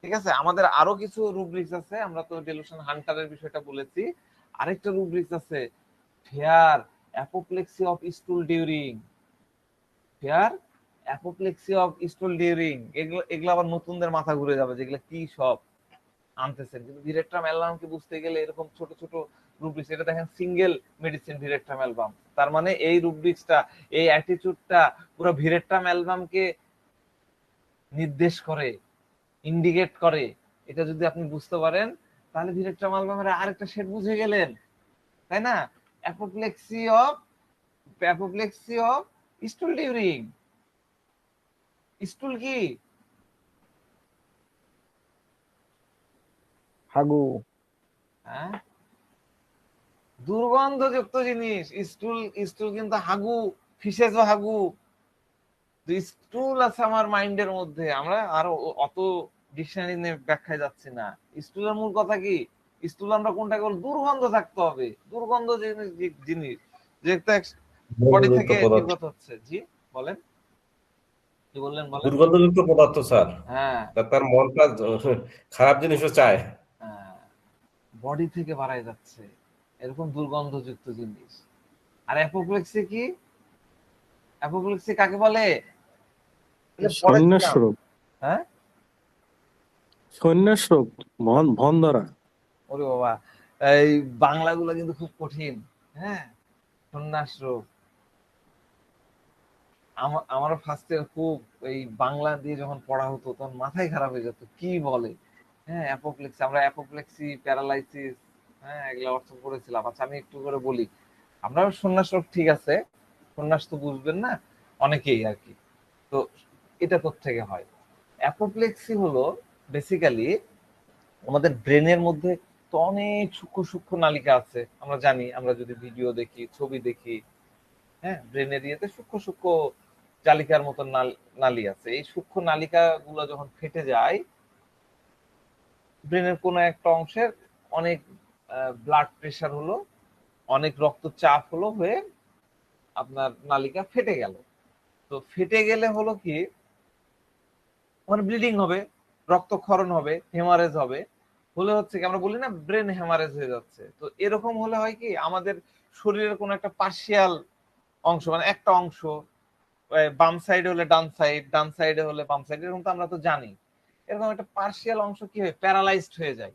ঠিক আছে, আমাদের আরো কিছু রুব্রিক্স আছে। আমরা তো ডেলুশন হান্টারের বিষয়টা বলেছি, আরেকটা রুব্রিক্স আছে, fear apoplexy of stool during. Fear apoplexy of stool during, এগুলো এগুলো আবার নতুনদের মাথা ঘুরে যাবে, যেগুলো কি সব আনতেছেন। কিন্তু ভিরেট্রাম অ্যালবামকে বুঝতে গেলে এরকম ছোট ছোট রুব্রিক্স, এটা দেখেন সিঙ্গেল মেডিসিন ভিরেট্রাম অ্যালবাম। তার মানে এই রুব্রিক্সটা, এই অ্যাটিটিউডটা পুরো ভিরেট্রাম অ্যালবামকে নির্দেশ করে, ইন্ডিকেট করে। এটা যদি আপনি বুঝতে পারেন তাহলে ভিরেট্রাম অ্যালবামের আরেকটা শেড বুঝে গেলেন, তাই না? অ্যাপোপ্লেক্সি অফ স্টুল ডিউরিং। স্টুল কি? হাগু। হ্যাঁ, দুর্গন্ধযুক্ত জিনিস স্টুল। স্টুল কিন্তু হাগু, ফিসেজও হাগু। স্টুল আছে আমার মাইন্ডের মধ্যে, আমরা আরো অত ডিকশনারি নিয়ে ব্যাখ্যায় যাচ্ছি না। স্টুলের মূল কথা কি? স্টুল আমরা কোনটাকে বল? দুর্গন্ধ থাকতে হবে, দুর্গন্ধ জিনিস যে বডি দুর্গন্ধযুক্ত থেকে পদার্থ। নির্গত হচ্ছে। জি বলেন, কি বললেন বলেন। দুর্গন্ধযুক্ত পদার্থ স্যার। হ্যাঁ, তার মনটা খারাপ জিনিসও চায়। বডি থেকে বাড়ায় যাচ্ছে এরকম দুর্গন্ধযুক্ত জিনিস। আর অ্যাপোপ্লেক্সি কি? অ্যাপোপ্লেক্সি কাকে বলে? পড়েছিলাম। সন্ন্যাসরোগ। হ্যাঁ, সন্ন্যাসরোগ, ভন ধরা। ওরে বাবা, এই বাংলাগুলো কিন্তু খুব কঠিন। হ্যাঁ, সন্ন্যাস রোগ। আমারও ফার্স্টে খুব এই বাংলা দিয়ে যখন পড়া হতো তখন মাথায় খারাপ হয়ে যেত, কি বলে। হ্যাঁ, অ্যাপোপ্লেক্সি, আমরা অ্যাপোপ্লেক্সি, প্যারালাইসিস, হ্যাঁ এগুলো অর্থ পড়েছিলাম। আচ্ছা আমি একটু করে বলি। আমরা সন্ন্যাস রোগ ঠিক আছে, সন্ন্যাস তো বুঝবেন না অনেকেই আর কি। তো এটা কোত্থেকে হয়? অ্যাপোপ্লেক্সি হলো বেসিক্যালি আমাদের ব্রেনের মধ্যে তো অনেক সূক্ষ্ম সূক্ষ্ম নালিকা আছে, আমরা জানি। আমরা যদি ভিডিও দেখি, ছবি দেখি, হ্যাঁ ব্রেনের ইয়েতে সূক্ষ্ম সূক্ষ্ম জালিকার মতো নালী আছে। এই সূক্ষ্ম নালিকা গুলো যখন ফেটে যায়, ব্রেনের কোনো একটা অংশের অনেক ব্লাড প্রেশার হলো, অনেক রক্তচাপ হলো, হয়ে আপনার নালিকা ফেটে গেল। তো ফেটে গেলে হলো কি, মানে ব্লিডিং হবে, রক্তক্ষরণ হবে, হেমারেজ হবে। হলে হচ্ছে কি, আমরা বলি না ব্রেন হেমারেজ হয়ে যাচ্ছে। তো এরকম হলে হয় কি, আমাদের শরীরের কোনো একটা পার্শিয়াল অংশ, মানে একটা অংশ, বাম সাইডে হলে ডান সাইড, ডান সাইডে হলে বাম সাইড, এরকম তো আমরা তো জানি। এরকম একটা পার্শিয়াল অংশ কি হয়, প্যারালাইজড হয়ে যায়।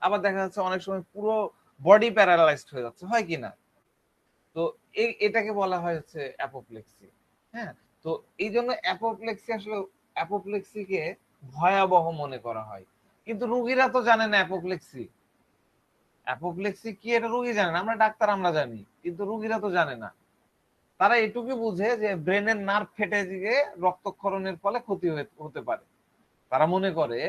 আবার দেখা যাচ্ছে অনেক সময় পুরো বডি প্যারালাইজড হয়ে যাচ্ছে, হয় কি না? তো এটাকে বলা হয় হচ্ছে অ্যাপোপ্লেক্সি। হ্যাঁ, তো এই জন্য অ্যাপোপ্লেক্সি আসলে, অ্যাপোপ্লেক্সিকে ভয়াবহ মনে করা হয়। কিন্তু রুগীরা তো জানে না অ্যাপোপ্লেক্সি। অ্যাপোপ্লেক্সি কি এটা রুগী জানে না, আমরা ডাক্তার আমরা জানি, কিন্তু রুগীরা তো জানে না। তারা এটুকু বুঝে যে ব্রেনের নার্ভ ফেটে গিয়ে রক্তক্ষরণের ফলে ক্ষতি হতে পারে। তারা মনে করে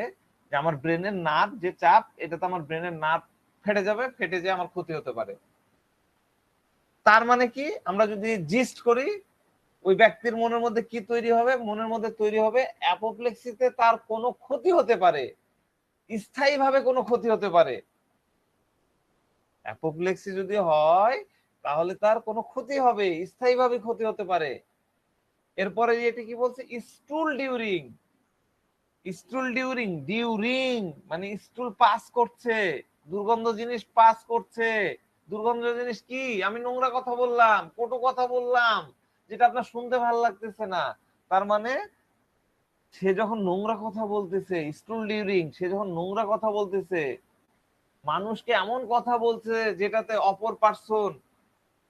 যে আমার ব্রেনের নার্ভ যে চাপ, এটা তো আমার ব্রেনের নার্ভ ফেটে যাবে, ফেটে যেয়ে আমার ক্ষতি হতে পারে। তার মানে কি, আমরা যদি জিস্ট করি, ওই ব্যক্তির মনের মধ্যে কি তৈরি হবে? মনের মধ্যে তৈরি হবে অ্যাপোপ্লেক্সিতে তার কোনো ক্ষতি হতে পারে, স্থায়ীভাবে কোনো ক্ষতি হতে পারে। অ্যাপোপ্লেক্সি যদি হয় তাহলে তার কোনো ক্ষতি হবে, স্থায়ীভাবে ক্ষতি হতে পারে। এরপরে এটি কি বলছে? স্টুল ডিউরিং। স্টুল ডিউরিং, ডিউরিং মানে স্টুল পাস করছে, দুর্গন্ধ জিনিস পাস করছে। দুর্গন্ধ জিনিস কি? আমি নোংরা কথা বললাম, কটু কথা বললাম, যেটা আপনার শুনতে ভালো লাগতেছে না। তার মানে সে যখন নোংরা কথা বলতেছে, স্টুল ডিউরিং, সে যখন নোংরা কথা বলতেছে, মানুষকে এমন কথা বলছে যেটাতে অপর পার্সন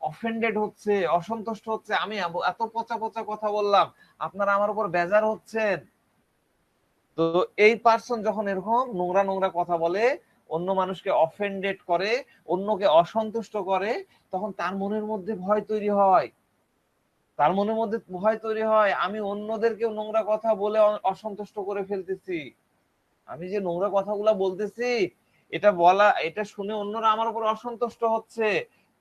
অফেন্ডেড হচ্ছে, অসন্তুষ্ট হচ্ছে। আমি এত পচা পচা কথা বললাম, আপনারা আমার উপর বেজার হচ্ছেন। তো এই পার্সন যখন এরকম নোংরা নোংরা কথা বলে, অন্য মানুষকে অফেন্ডেড করে, অন্যকে অসন্তুষ্ট করে, তখন তার মনের মধ্যে ভয় তৈরি হয়। তার মনের মধ্যে ভয় তৈরি হয়, আমি অন্যদেরকেও নোংরা কথা বলে অসন্তুষ্ট করে ফেলতেছি। আমি যে নোংরা কথাগুলা বলতেছি, এটা শুনে অন্যরা আমার উপর অসন্তুষ্ট হচ্ছে।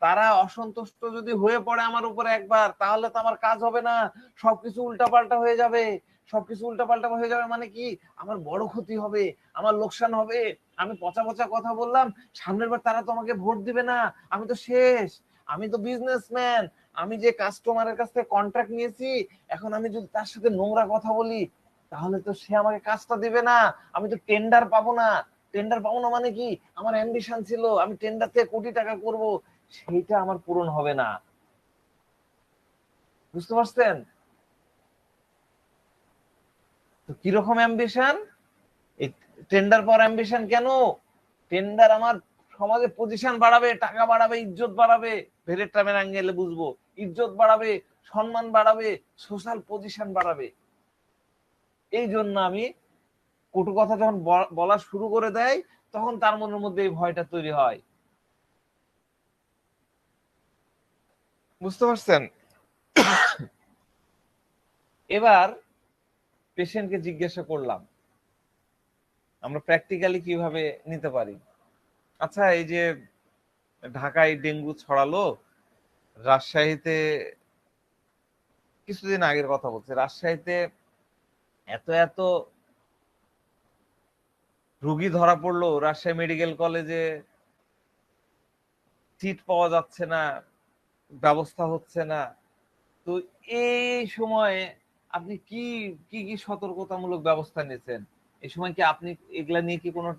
তারা অসন্তুষ্ট যদি হয়ে পড়ে আমার উপর একবার, তাহলে তো আমার কাজ হবে না, সবকিছু উল্টাপাল্টা হয়ে যাবে। সবকিছু উল্টাপাল্টা হয়ে যাবে মানে কি? আমার বড় ক্ষতি হবে, আমার লোকসান হবে। আমি পচা পচা কথা বললাম, সামনের বার তারা তো আমাকে ভোট দিবে না, আমি তো শেষ। আমি তো বিজনেসম্যান, আমি যে কাস্টমারের কাছ থেকে কন্ট্রাক্ট নিয়েছি, এখন আমি যদি তার সাথে নোংরা কথা বলি, তাহলে তো সে আমাকে কাজটা দিবে না, আমি তো টেন্ডার পাবো না। টেন্ডার পাবো না মানে কি? আমার অ্যাম্বিশন ছিল আমি টেন্ডার থেকে কোটি টাকা করব, সেইটা আমার পূরণ হবে না। বুঝতে পারছেন তো কিরকম অ্যাম্বিশন? এই টেন্ডার পর অ্যাম্বিশন কেন? টেন্ডার আমার সমাজে পজিশন বাড়াবে, টাকা বাড়াবে, ইজ্জত বাড়াবে। ভেরের টাইমের অ্যাঙ্গেলে বুঝবো, ইজ্জত বাড়াবে, সম্মান বাড়াবে, সোশ্যাল পজিশন বাড়াবে। এই জন্য আমি কটু কথা যখন বলা শুরু করে দেয়, তখন তার মনের মধ্যে এই ভয়টা তৈরি হয়। বুঝতে পারছেন? এবার পেশেন্টকে জিজ্ঞাসা করলাম আমরা প্র্যাকটিক্যালি কিভাবে নিতে পারি। আচ্ছা, এই যে ঢাকায় ডেঙ্গু ছড়ালো, রাজশাহীতে কিছুদিন আগের কথা বলছে, রাজশাহীতে এত এত রোগী ধরা পড়লো, রাজশাহী মেডিকেল কলেজে সিট পাওয়া যাচ্ছে না, ব্যবস্থা হচ্ছে না। তো এই সময়ে আপনি কি কি কি সতর্কতামূলক ব্যবস্থা নিয়েছেন? এই সময় কি আপনি এগুলা নিয়ে কি কোনো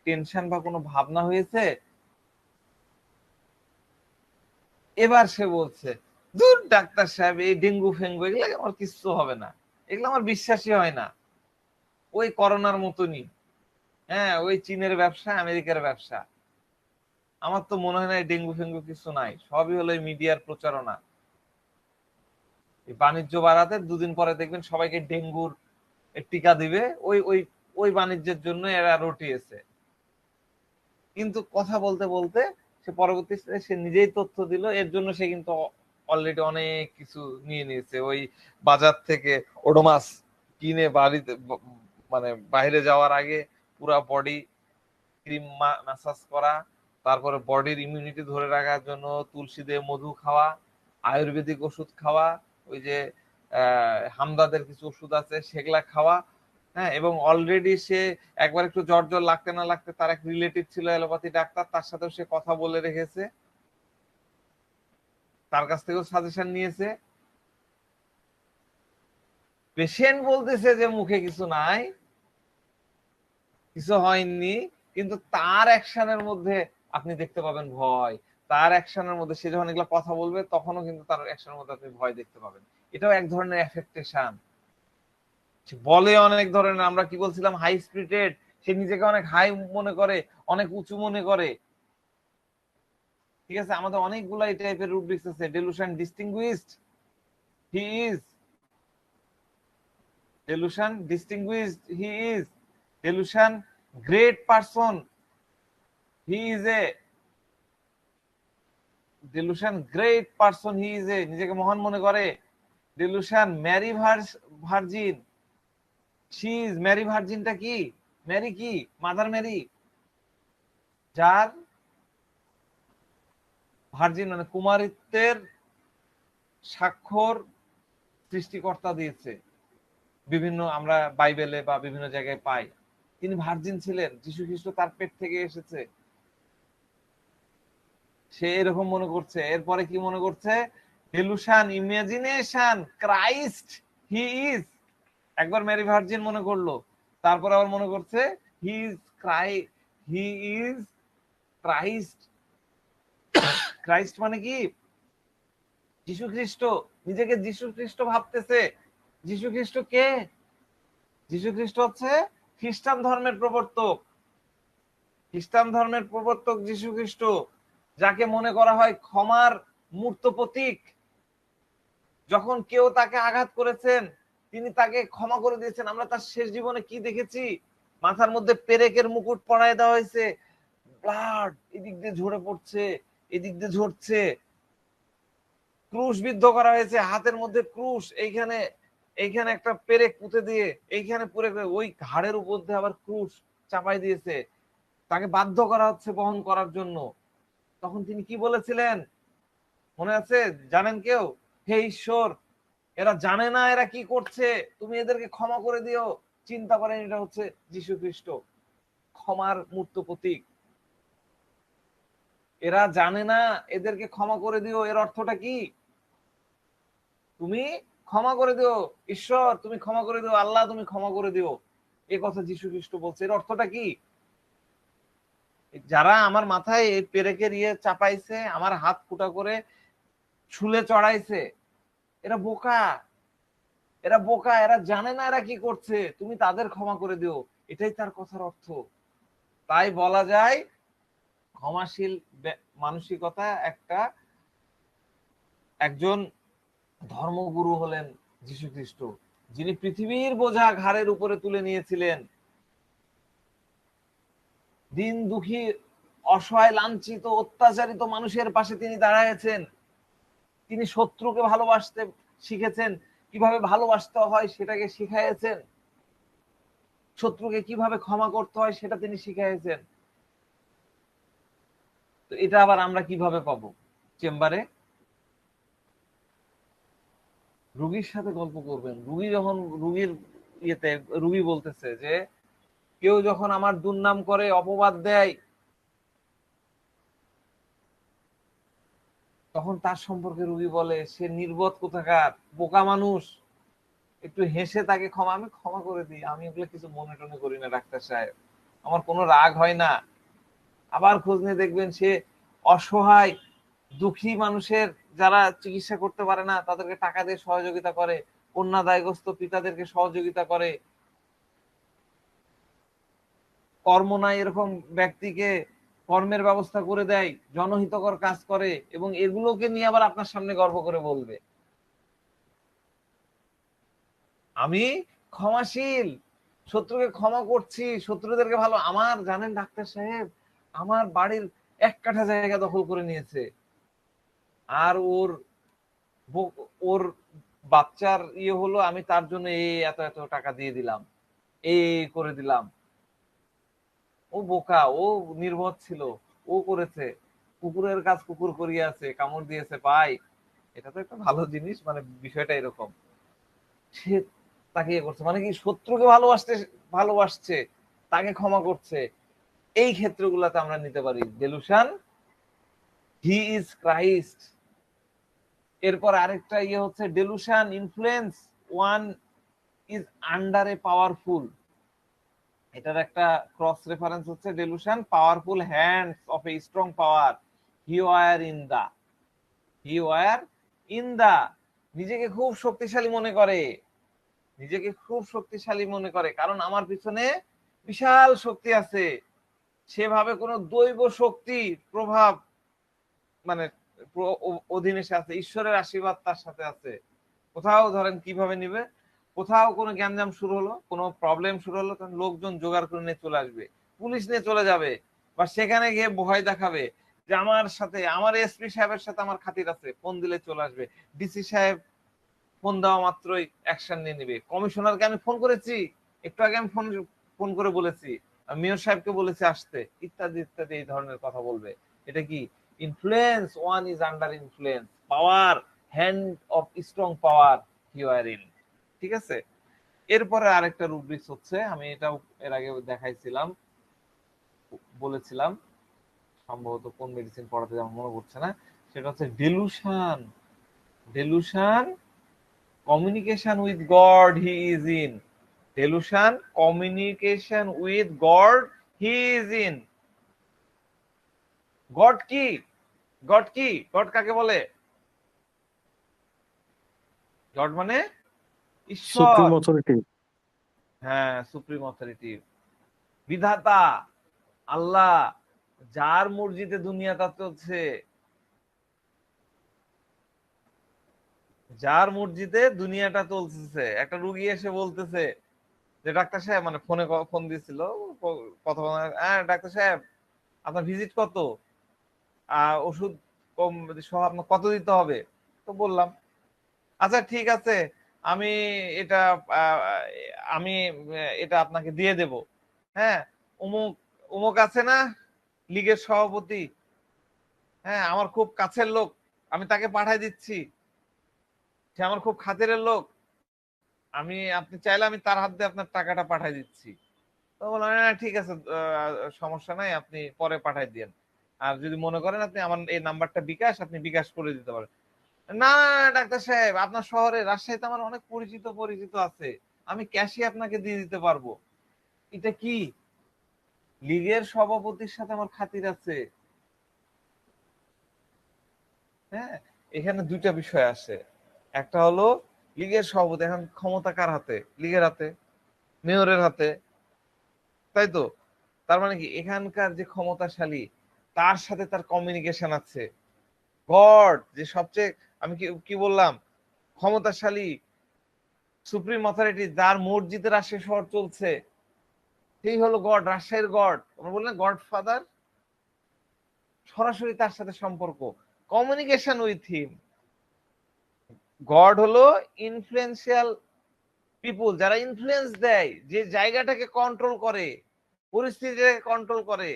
টেনশন বা কোনো ভাবনা হয়েছে? এবার সে বলছে, দূর ডাক্তার সাহেব, এই ডেঙ্গু ফেঙ্গু এগুলা আমার কিচ্ছু হবে না, এগুলো আমার বিশ্বাসই হয় না, ওই করোনার মতনই। হ্যাঁ, ওই চীনের ব্যবসা, আমেরিকার ব্যবসা। আমার তো মনে হয় না ডেঙ্গু ফেঙ্গু কিছু নাই, সবই হলো মিডিয়ার প্রচারণা। বাণিজ্য বাড়াতে দুদিন পরে দেখবেন সবাইকে ডেঙ্গুর টিকা দিবে, ওই ওই ওই বাণিজ্যের জন্য এরা রটিয়েছে। কিন্তু কথা বলতে বলতে সে পরবর্তীতে সে নিজেই তথ্য দিল, এর জন্য সে কিন্তু অলরেডি অনেক কিছু নিয়ে নিয়েছে। ওই বাজার থেকে ওডোমাস কিনে বাড়িতে, মানে বাইরে যাওয়ার আগে পুরা বডি ক্রিম ম্যাসাজ করা, তারপরে বডির ইমিউনিটি ধরে রাখার জন্য তুলসী দিয়ে মধু খাওয়া, আয়ুর্বেদিক ওষুধ খাওয়া, ওই যে হামদাদের কিছু ওষুধ আছে সেগুলা খাওয়া। হ্যাঁ, এবং অলরেডি সে একবার একটু জ্বর জ্বর লাগতে না লাগতে তার এক রিলেটিভ ছিল অ্যালোপ্যাথি ডাক্তার, তার সাথেও সে কথা বলে রেখেছে, তার কাছ থেকেও সাজেশন নিয়েছে। পেশেন্ট বলতেছে যে মুখে কিছু নাই, কিছু হয়নি, কিন্তু তার অ্যাকশনের মধ্যে আপনি দেখতে পাবেন ভয়। তার অ্যাকশনের মধ্যে সে যখন এগুলো কথা বলবে, তখনও কিন্তু তার অ্যাকশনের মধ্যে আপনি ভয় দেখতে পাবেন। এটাও এক ধরনের এফেক্টেশন। বলে অনেক ধরনের, আমরা কি বলছিলাম, হাই স্পিরিটেড, সে নিজেকে অনেক হাই মনে করে, অনেক উঁচু মনে করে। ঠিক আছে, আমাদের অনেকগুলা এই টাইপের রুব্রিক্স আছে। Delusion distinguished, he is delusion distinguished, he is delusion great person, he is a delusion great person, he is a নিজেকে মহান মনে করে। delusion Mary virgin, she is Mary ভার্জিনটা কি? ম্যারি কি? মাদার ম্যারি, যার ভার্জিন মানে কুমারিত্বের স্বাক্ষর সৃষ্টিকর্তা দিয়েছে, বিভিন্ন আমরা বাইবেলে বা বিভিন্ন জায়গায় পাই। তিনি ভার্জিন ছিলেন, যীশু খ্রিস্ট তার পেট থেকে এসেছে, সে এরকম মনে করছে। এরপরে কি মনে করছে? Delusion, imagination, Christ he is. একবার মেরি ভার্জিন মনে করলো, তারপর আবার মনে করছে হি ইজ ক্রাইস্ট। ক্রাইস্ট মানে কি? যীশু খ্রিস্ট। নিজেকে যীশু খ্রিস্ট ভাবতেছে। যীশু খ্রিস্ট কে? যীশু খ্রিস্ট হচ্ছে খ্রিস্টান ধর্মের প্রবর্তক। খ্রিস্টান ধর্মের প্রবর্তক যীশু খ্রিস্ট, যাকে মনে করা হয় ক্ষমার মূর্ত প্রতীক। যখন কেউ তাকে আঘাত করেছেন, তিনি তাকে ক্ষমা করে দিয়েছেন। আমরা তার শেষ জীবনে কি দেখেছি? মাথার মধ্যে পেরেকের মুকুট পরায় দেওয়া হয়েছে, ব্লাড এদিক দিয়ে ঝরে পড়ছে, এদিক দিয়ে ঝরছে। ক্রুশ বিদ্ধ করা হয়েছে, হাতের মধ্যে ক্রুশ, এইখানে একটা পেরেক পুঁতে দিয়ে, এইখানে পুরে ওই ঘাড়ের উপর দিয়ে আবার ক্রুশ চাপাই দিয়েছে, তাকে বাধ্য করা হচ্ছে বহন করার জন্য। তখন তিনি কি বলেছিলেন মনে আছে? জানেন কেউ? হে ঈশ্বর, এরা জানে না এরা কি করছে, তুমি এদেরকে ক্ষমা করে দিও। চিন্তা করেন, এটা হচ্ছে যীশু খ্রিস্ট, ক্ষমার মূর্ত প্রতীক। এরা জানে না, এদেরকে ক্ষমা করে দিও। এর অর্থটা কি? তুমি ক্ষমা করে দিও ঈশ্বর, তুমি ক্ষমা করে দিও আল্লাহ, তুমি ক্ষমা করে দিও। এই কথা যীশু খ্রিস্ট বলছে। এর অর্থটা কি? যারা আমার মাথায় এই পেরেকের চাপাইছে, আমার হাত ফুটা করে ছুলে চড়াইছে, এরা বোকা, এরা বোকা, এরা জানে না এরা কি করছে, তুমি তাদের ক্ষমা করে দিও। এটাই তার কথার অর্থ। তাই বলা যায় ক্ষমাশীল মানসিকতা একজন ধর্মগুরু হলেন যীশু খ্রিস্ট, যিনি পৃথিবীর বোঝা ঘাড়ের উপরে তুলে নিয়েছিলেন। দিন দুঃখী, অসহায়, লাঞ্ছিত, অত্যাচারিত মানুষের পাশে তিনি দাঁড়ায়েছেন। তিনি শত্রুকে ভালোবাসতে শিখেছেন, কিভাবে ভালোবাসতে হয় সেটাকে শিখাইয়েছেন। শত্রুকে কিভাবে ক্ষমা করতে হয় সেটা তিনি শিখাইয়েছেন। তো এটা আবার আমরা কিভাবে পাবো? চেম্বারে রুগীর সাথে গল্প করবেন। রুগী যখন রুগী বলতেছে যে কেউ যখন আমার দুর্নাম করে, অপবাদ দেয়, তখন তার সম্পর্কে রুগী বলে সে নির্বোধ কোথাকার, বোকা মানুষ। একটু হেসে তাকে আমি ক্ষমা করে দিই, আমি ওগুলো কিছু মনে টনে করি না ডাক্তার সাহেব, আমার কোনো রাগ হয় না। আবার খোঁজ নিয়ে দেখবেন সে অসহায় দুঃখী মানুষের, যারা চিকিৎসা করতে পারে না তাদেরকে টাকা দিয়ে সহযোগিতা করে, কন্যাদায়গ্রস্ত পিতাদেরকে সহযোগিতা করে, কর্ম নাই এরকম ব্যক্তিকে কর্মের ব্যবস্থা করে দেয়, জনহিতকর কাজ করে, এবং এগুলোকে নিয়ে আবার আপনার সামনে গর্ব করে বলবে আমি ক্ষমাশীল, শত্রুকে ক্ষমা করছি, শত্রুদেরকে ভালো। আমার জানেন ডাক্তার সাহেব, আমার বাড়ির 1 কাঠা জায়গা দখল করে নিয়েছে, আর ওর বাচ্চার হলো, আমি তার জন্য এত এত টাকা দিয়ে দিলাম, করে দিলাম। ও বোকা, ও নির্বোধ ছিল, ও করেছে। কুকুরের কাজ কুকুর করিয়াছে, কামড় দিয়েছে পাই। এটা তো একটা ভালো জিনিস, মানে বিষয়টা এরকম। সে তাকে করছে, মানে কি শত্রুকে ভালোবাসছে, তাকে ক্ষমা করছে। এই ক্ষেত্রগুলোতে আমরা নিতে পারি ডেলুশন, হি ইজ ক্রাইস্ট। এরপর আরেকটা হচ্ছে delusion, influence, one is under a powerful. এটার একটা ক্রস রেফারেন্স হচ্ছে delusion, powerful hands of a strong power, he were in the. নিজেকে খুব শক্তিশালী মনে করে, কারণ আমার পিছনে বিশাল শক্তি আছে। সেভাবে কোন দৈব শক্তি প্রভাব মানে অধীনে সে আছে, ঈশ্বরের আশীর্বাদ তার সাথে আছে। কোথাও ধরেন কিভাবে নিবে, কোথাও কোনো গ্যাঞ্জাম শুরু হলো, কোনো প্রবলেম শুরু হলো, তখন লোকজন জোগাড় করে নিয়ে চলে আসবে, পুলিশ নিয়ে চলে যাবে, বা সেখানে গিয়ে ভয় দেখাবে যে আমার এসপি সাহেবের সাথে আমার খাতির আছে, ফোন দিলে চলে আসবে। ডিসি সাহেব ফোন দেওয়া মাত্রই অ্যাকশন নিয়ে নিবে। কমিশনারকে আমি ফোন করেছি, একটু আগে আমি ফোন করে বলেছি, মেয়র সাহেবকে বলেছি আসতে, ইত্যাদি ইত্যাদি এই ধরনের কথা বলবে। এটা কি influence, one is under influence, power, hand of strong power you are in. ঠিক আছে, এরপরে আরেকটা রুব্রিক্স হচ্ছে, আমি এটাও এর আগে দেখাইছিলাম, বলেছিলাম, সম্ভবত কোন মেডিসিন পড়াতে আমার মনে পড়ছে না, সেটা হচ্ছে delusion. Delusion, communication with God he is in. Delusion, communication with God he is in. God কি? গড কি? গড কাকে বলে? গড মানে ঈশ্বর। Supreme authority. হ্যাঁ, সুপ্রিম অথরিটি, বিধাতা, আল্লাহ, যার মর্জিতে দুনিয়াটা চলছে, যার মর্জিতে দুনিয়াটা চলতেছে। একটা রুগী এসে বলতেছে যে ডাক্তার সাহেব, মানে ফোনে ফোন দিয়েছিল, কথা বলা, হ্যাঁ ডাক্তার সাহেব আপনার ভিজিট কত, ওষুধ কম সহ আপনার কত দিতে হবে? তো বললাম আচ্ছা ঠিক আছে, আমি এটা আহ, আমি এটা আপনাকে দিয়ে দেব। হ্যাঁ, অমুক অমুক আছে না লীগের সভাপতি, হ্যাঁ আমার খুব কাছের লোক, আমি তাকে পাঠাই দিচ্ছি, সে আমার খুব খাতিরের লোক, আপনি চাইলে আমি তার হাত দিয়ে আপনার টাকাটা পাঠাই দিচ্ছি। তো বললাম না ঠিক আছে, সমস্যা নাই, আপনি পরে পাঠাই দিয়েন, আর যদি মনে করেন আপনি আমার এই নাম্বারটা বিকাশ, আপনি বিকাশ করে দিতে পারেন। না না না, ডাক্তার সাহেব আপনার শহরে রাজশাহীতে আমার অনেক পরিচিত পরিচিত আছে, আমি ক্যাশই আপনাকে দিয়ে দিতে পারবো। এটা কি? লীগের সভাপতির সাথে আমার খাতির আছে। হ্যাঁ, এখানে দুইটা বিষয় আছে। একটা হলো লীগের সভাপতি, এখন ক্ষমতা কার হাতে? লীগের হাতে, মেয়রের হাতে, তাই তো? তার মানে কি এখানকার যে ক্ষমতাশালী, তার সাথে তার কমিউনিকেশন আছে। গড যে সবচেয়ে, আমি কি কি বললাম, ক্ষমতাশালী, সুপ্রিম অথরিটি, যার মসজিদে রাজশাহী শহর চলছে, সেই হলো গড, রাজশাহীর গড। আমরা বললাম গড ফাদার, সরাসরি তার সাথে সম্পর্ক, কমিউনিকেশন উইথ হিম। গড হলো ইনফ্লুয়েন্সিয়াল পিপুল, যারা ইনফ্লুয়েন্স দেয়, যে জায়গাটাকে কন্ট্রোল করে, পরিস্থিতিটাকে কন্ট্রোল করে,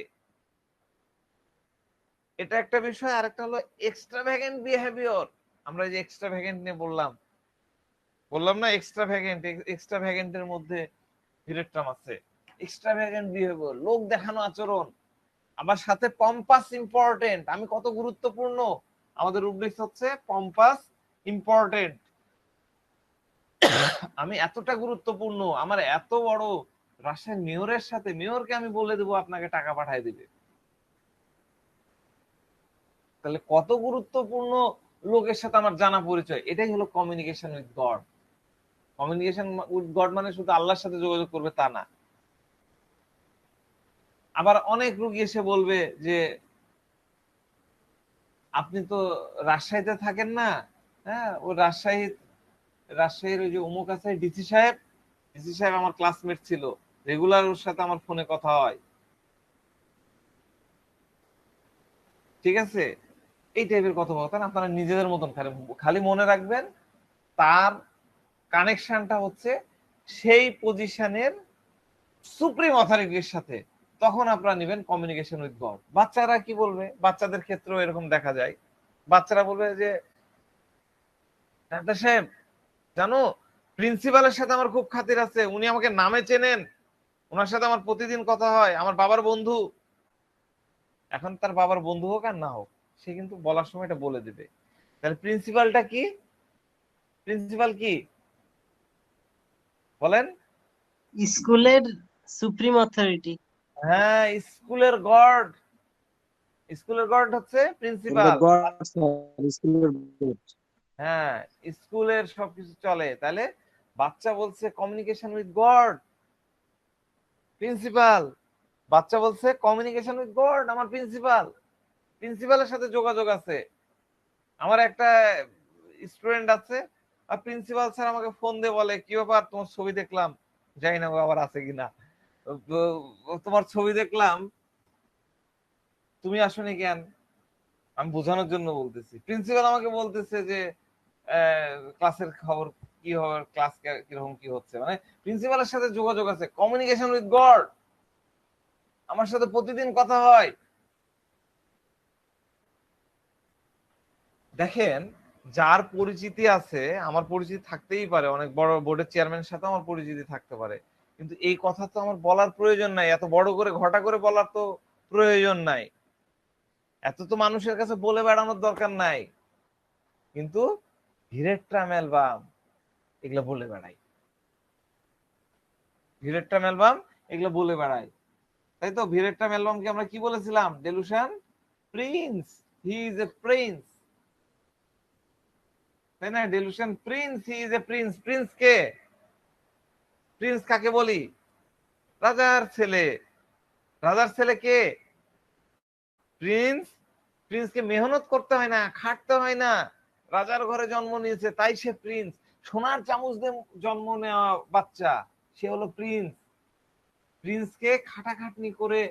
এটা একটা বিষয়। আর একটা হলো এক্সট্রাভ্যাগেন্ট বিহেভিয়ার। আমরা যে এক্সট্রাভ্যাগেন্ট নিয়ে বললাম বললাম না, এক্সট্রাভ্যাগেন্টের মধ্যে হিরেট্রাম আছে। এক্সট্রাভ্যাগেন্ট বিহেভিয়ার, লোক দেখানো আচরণ, আবার সাথে পম্পাস ইম্পর্টেন্ট, আমি কত গুরুত্বপূর্ণ, আমাদের রুব্রিক্স হচ্ছে পম্পাস ইম্পর্টেন্ট, আমি এতটা গুরুত্বপূর্ণ, আমার এত বড় রাজশাহীর মেয়রের সাথে, মেয়রকে আমি বলে দেবো আপনাকে টাকা পাঠায় দিবে। তাহলে কত গুরুত্বপূর্ণ লোকের সাথে আমার জানা পরিচয়। এটাই হলো communication with god. Communication with god মানে শুধু আল্লাহর সাথে যোগাযোগ করবে তা না। আবার অনেক রোগী এসে বলবে যে আপনি তো রাজশাহীতে থাকেন না, হ্যাঁ ও রাজশাহীর ওই যে অমুক আছে ডিসি সাহেব, ডিসি সাহেব আমার ক্লাসমেট ছিল, রেগুলার ওর সাথে আমার ফোনে কথা হয়। ঠিক আছে, এই টাইপের কথাবার্তা আপনারা নিজেদের মতন খালি খালি মনে রাখবেন, তার কানেকশনটা হচ্ছে সেই পজিশনের সুপ্রিম অথরিটির সাথে, তখন আপনারা নেবেন কমিউনিকেশন উইথ গড। বাচ্চারা কি বলবে? বাচ্চাদের ক্ষেত্রেও এরকম দেখা যায়, বাচ্চারা বলবে যে ডাক্তার সাহেব জানো, প্রিন্সিপালের সাথে আমার খুব খাতির আছে, উনি আমাকে নামে চেনেন, ওনার সাথে আমার প্রতিদিন কথা হয়, আমার বাবার বন্ধু। এখন তার বাবার বন্ধু হোক আর না হোক, সে কিন্তু বলার সময় এটা বলে দিবে। তাহলে প্রিন্সিপালটা কি? প্রিন্সিপাল কি বলেন? স্কুলের সুপ্রিম অথরিটি। হ্যাঁ, স্কুলের গড। স্কুলের গড হচ্ছে প্রিন্সিপাল। হ্যাঁ, স্কুলের সবকিছু চলে। তাহলে বাচ্চা বলছে কমিউনিকেশন উইথ গড, প্রিন্সিপাল। বাচ্চা বলছে কমিউনিকেশন উইথ গড, আমার প্রিন্সিপাল, প্রিন্সিপালের সাথে যোগাযোগ আছে। আমার একটা স্টুডেন্ট আছে, আর প্রিন্সিপাল স্যার আমাকে ফোন দিয়ে বলে কি ব্যাপার, তোমার ছবি দেখলাম, জানি না আবার আছে কিনা, তোমার ছবি দেখলাম, তুমি আসনি কেন? আমি বোঝানোর জন্য বলতেছি। প্রিন্সিপাল আমাকে বলতেছে যে ক্লাসের খবর কি হবে, ক্লাস কিরকম কি হচ্ছে, মানে প্রিন্সিপালের সাথে যোগাযোগ আছে, কমিউনিকেশন উইথ গড, আমার সাথে প্রতিদিন কথা হয়। দেখেন, যার পরিচিতি আছে, আমার পরিচিতি থাকতেই পারে, অনেক বড় বোর্ডের চেয়ারম্যানের সাথে আমার পরিচিতি থাকতে পারে, কিন্তু এই কথা তো আমার বলার প্রয়োজন নাই, এত বড় করে ঘটা করে বলার তো প্রয়োজন নাই, এত তো মানুষের কাছে বলে বেড়ানোর দরকার নাই। কিন্তু ভিরেট্রাম অ্যালবাম এগুলো বলে বেড়াই, ভিরেট্রাম অ্যালবাম এগুলো বলে বেড়াই, তাই তো? ভিরেট্রাম অ্যালবামকে আমরা কি বলেছিলাম? Delusion prince, he is a prince, তাই না? Delusion prince, he is a prince. Prince কে? প্রিন্স কাকে বলি? রাজার ছেলে। রাজার ছেলে কে? প্রিন্স। প্রিন্সকে মেহনত করতে হয় না, খাটতে হয় না, রাজার ঘরে জন্ম নিয়েছে তাই সে প্রিন্স। সোনার চামচ দিয়ে জন্ম নেওয়া বাচ্চা, সে হলো প্রিন্স। প্রিন্সকে খাটাখাটনি করে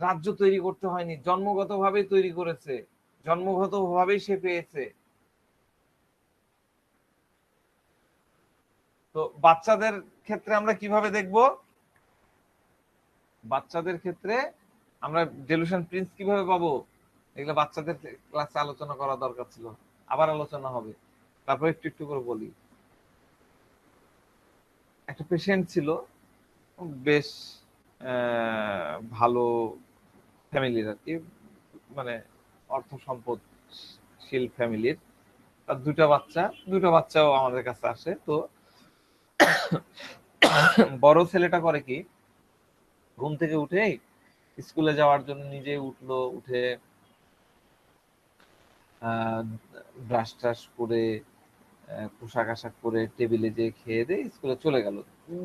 রাজ্য তৈরি করতে হয়নি, জন্মগতভাবেই তৈরি করেছে, জন্মগতভাবেই সে পেয়েছে। তো বাচ্চাদের ক্ষেত্রে আমরা কিভাবে দেখব? বাচ্চাদের ক্ষেত্রে আমরা ডেলুশন প্রিন্স কিভাবে পাবো? এগুলো বাচ্চাদের ক্লাসে আলোচনা করা দরকার ছিল, আবার আলোচনা হবে। তারপর একটু একটু করে বলি। একটা পেশেন্ট ছিল, বেশ ভালো ফ্যামিলির আর কি, মানে অর্থ সম্পদশীল ফ্যামিলির। তার দুটো বাচ্চাও আমাদের কাছে আসে। তো বড় ছেলেটা করে কি, ঘুম থেকে উঠেই স্কুলে যাওয়ার জন্য নিজেই উঠলো, উঠে ব্রাশ ট্রাশ করে পোশাক আশাক করে টেবিলে যেয়ে খেয়ে দিয়ে স্কুলে চলে গেল।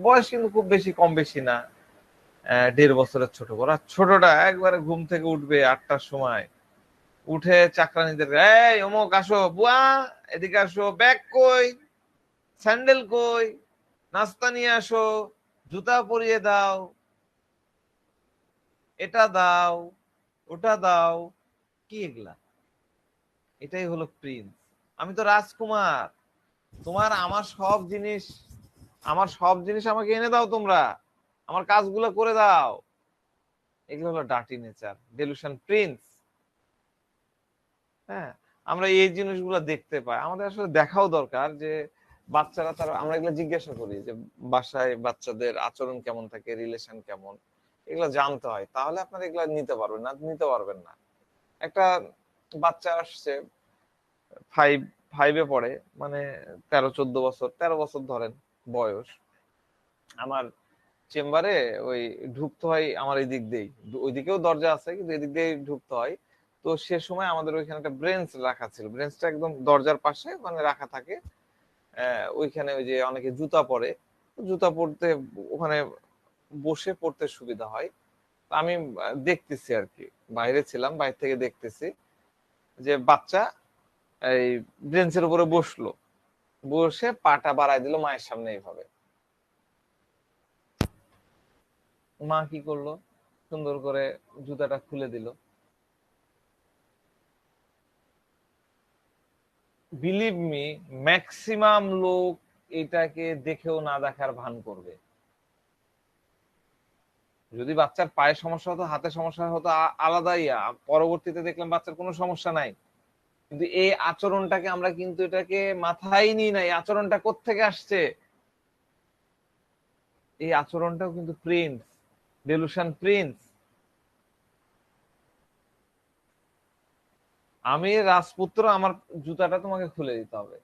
বয়স কিন্তু খুব বেশি কম বেশি না, 1.5 বছরের ছোট। বড় ছোটটা একবারে ঘুম থেকে উঠবে 8টার সময়, উঠে চাকরানিদের, এই অমুক আসো, বুয়া এদিকে আসো, ব্যাগ কই, স্যান্ডেল কই, নাস্তা নিয়ে আসো, জুতা পরিয়ে দাও, এটা দাও, ওটা দাও। কি এগুলা? এটাই হলো প্রিন্স। আমি তো রাজকুমার, আমার সব জিনিস আমাকে এনে দাও, তোমরা আমার কাজগুলো করে দাও। এগুলো হলো ডার্টি নেচার, ডেলুশন প্রিন্স। হ্যাঁ, আমরা এই জিনিসগুলো দেখতে পাই, আমাদের আসলে দেখাও দরকার যে বাচ্চারা, তারা, আমরা এগুলো জিজ্ঞাসা করি যে বাসায় বাচ্চাদের আচরণ কেমন থাকে, রিলেশন কেমন, এগুলো জানতে হয়, তাহলে আপনারা এগুলো নিতে পারবেন, না নিতে পারবেন না। একটা বাচ্চা আসছে, ফাইভে পড়ে, মানে 13-14 বছর, 13 বছর ধরেন বয়স, আমার চেম্বারে ওই ঢুকতে হয় আমার এই দিক দিয়েই, ওইদিকেও দরজা আছে কিন্তু এদিক দিয়ে ঢুকতে হয়। তো সে সময় আমাদের ওইখানে একটা ব্রেঞ্চ রাখা ছিল, ব্রেঞ্চটা একদম দরজার পাশে মানে রাখা থাকে। ওইখানে ওই যে অনেকে জুতা পরে, জুতা পরতে ওখানে বসে পড়তে সুবিধা হয়। আমি দেখতেছি আর কি, বাইরে ছিলাম, বাইরে থেকে দেখতেছি যে বাচ্চা এই ব্রেঞ্চের উপরে বসলো, বসে পাটা বাড়ায় দিল মায়ের সামনে এইভাবে। মা কি করলো, সুন্দর করে জুতাটা খুলে দিল। বিলিভ মি, ম্যাক্সিমাম লোক এটাকে দেখেও না দেখার ভান করবে। যদি বাচ্চার পায়ে সমস্যা হতো, হাতে সমস্যা হতো, আলাদাই, পরবর্তীতে দেখলাম বাচ্চার কোনো সমস্যা নাই, কিন্তু এই আচরণটাকে আমরা কিন্তু এটাকে মাথায় নিই না। এই আচরণটা কোত্থেকে আসছে? এই আচরণটাও কিন্তু প্রিন্স, ডেলুশন প্রিন্স। আমি রাজপুত্র, আমার জুতাটা তোমাকে খুলে দিতে হবে,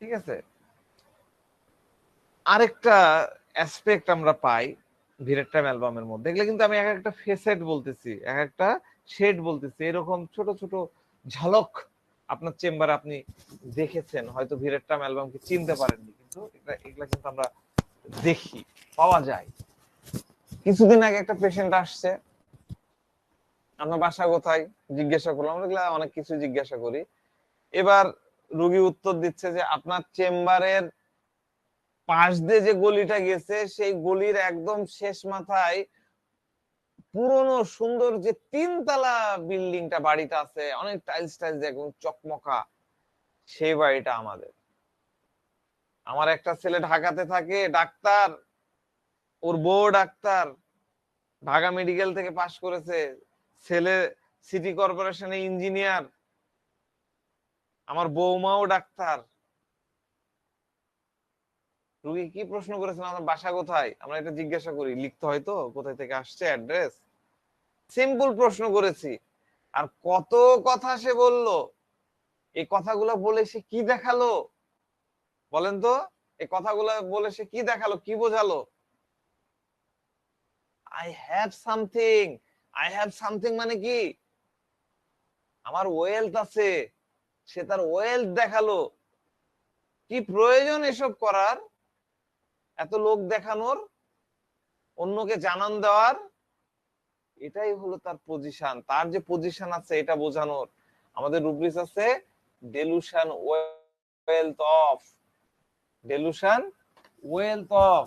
ঠিক আছে? আরেকটা অ্যাসপেক্ট আমরা পাই ভিরেট্রাম অ্যালবামের মধ্যে, এগুলো কিন্তু আমি এক একটা ফেসেট বলতেছি, এক একটা শেড বলতেছি, এরকম ছোট ছোট ঝলক আপনার চেম্বারে আপনি দেখেছেন, হয়তো ভিরেট্রাম অ্যালবামকে চিনতে পারেননি, কিন্তু এগুলা কিন্তু আমরা দেখি, পাওয়া যায়। কিছুদিন আগে একটা পেশেন্ট আসছে, আপনার বাসা কোথায় জিজ্ঞাসা করলাম, আমরা অনেক কিছু জিজ্ঞাসা করি। এবার রোগী উত্তর দিচ্ছে যে আপনার চেম্বারের পাশ দিয়ে যে গলিটা গেছে, সেই গলির একদম শেষ মাথায় পুরনো সুন্দর যে 3 তলা বিল্ডিংটা, বাড়িটা আছে, অনেক টাইলস টাইলস একদম চকমকা, সেই বাড়িটা আমাদের। আমার একটা ছেলে ঢাকাতে থাকে, ডাক্তার, ওর বউ ডাক্তার, ঢাকা মেডিকেল থেকে পাশ করেছে, ছেলে সিটি কর্পোরেশনে ইঞ্জিনিয়ার, আমার বৌমাও ডাক্তার। রুগী কি প্রশ্ন করেছেন, আমার বাসা কোথায়, আমরা এটা জিজ্ঞাসা করি, লিখতে হয় তো কোথায় থেকে আসছে, অ্যাড্রেস। সিম্পল প্রশ্ন করেছি, আর কত কথা সে বললো। এই কথাগুলো বলে সে কি দেখালো বলেন তো? এই কথাগুলো বলে সে কি দেখালো, কি বোঝালো? I have something. I have something মানে কি? আমার ওয়েলথ আছে, সে তার ওয়েলথ দেখালো। কি প্রয়োজন এসব করার, এত লোক দেখানোর, অন্যকে জানান দেওয়ার? এটাই হলো তার পজিশন, তার যে পজিশন আছে এটা বোঝানোর। আমাদের রুব্রিক্স আছে delusion wealth of, delusion wealth of,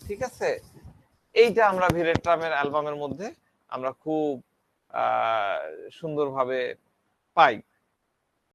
ঠিক আছে? এইটা আমরা ভিরেট্রামের অ্যালবামের মধ্যে আমরা খুব সুন্দরভাবে পাই।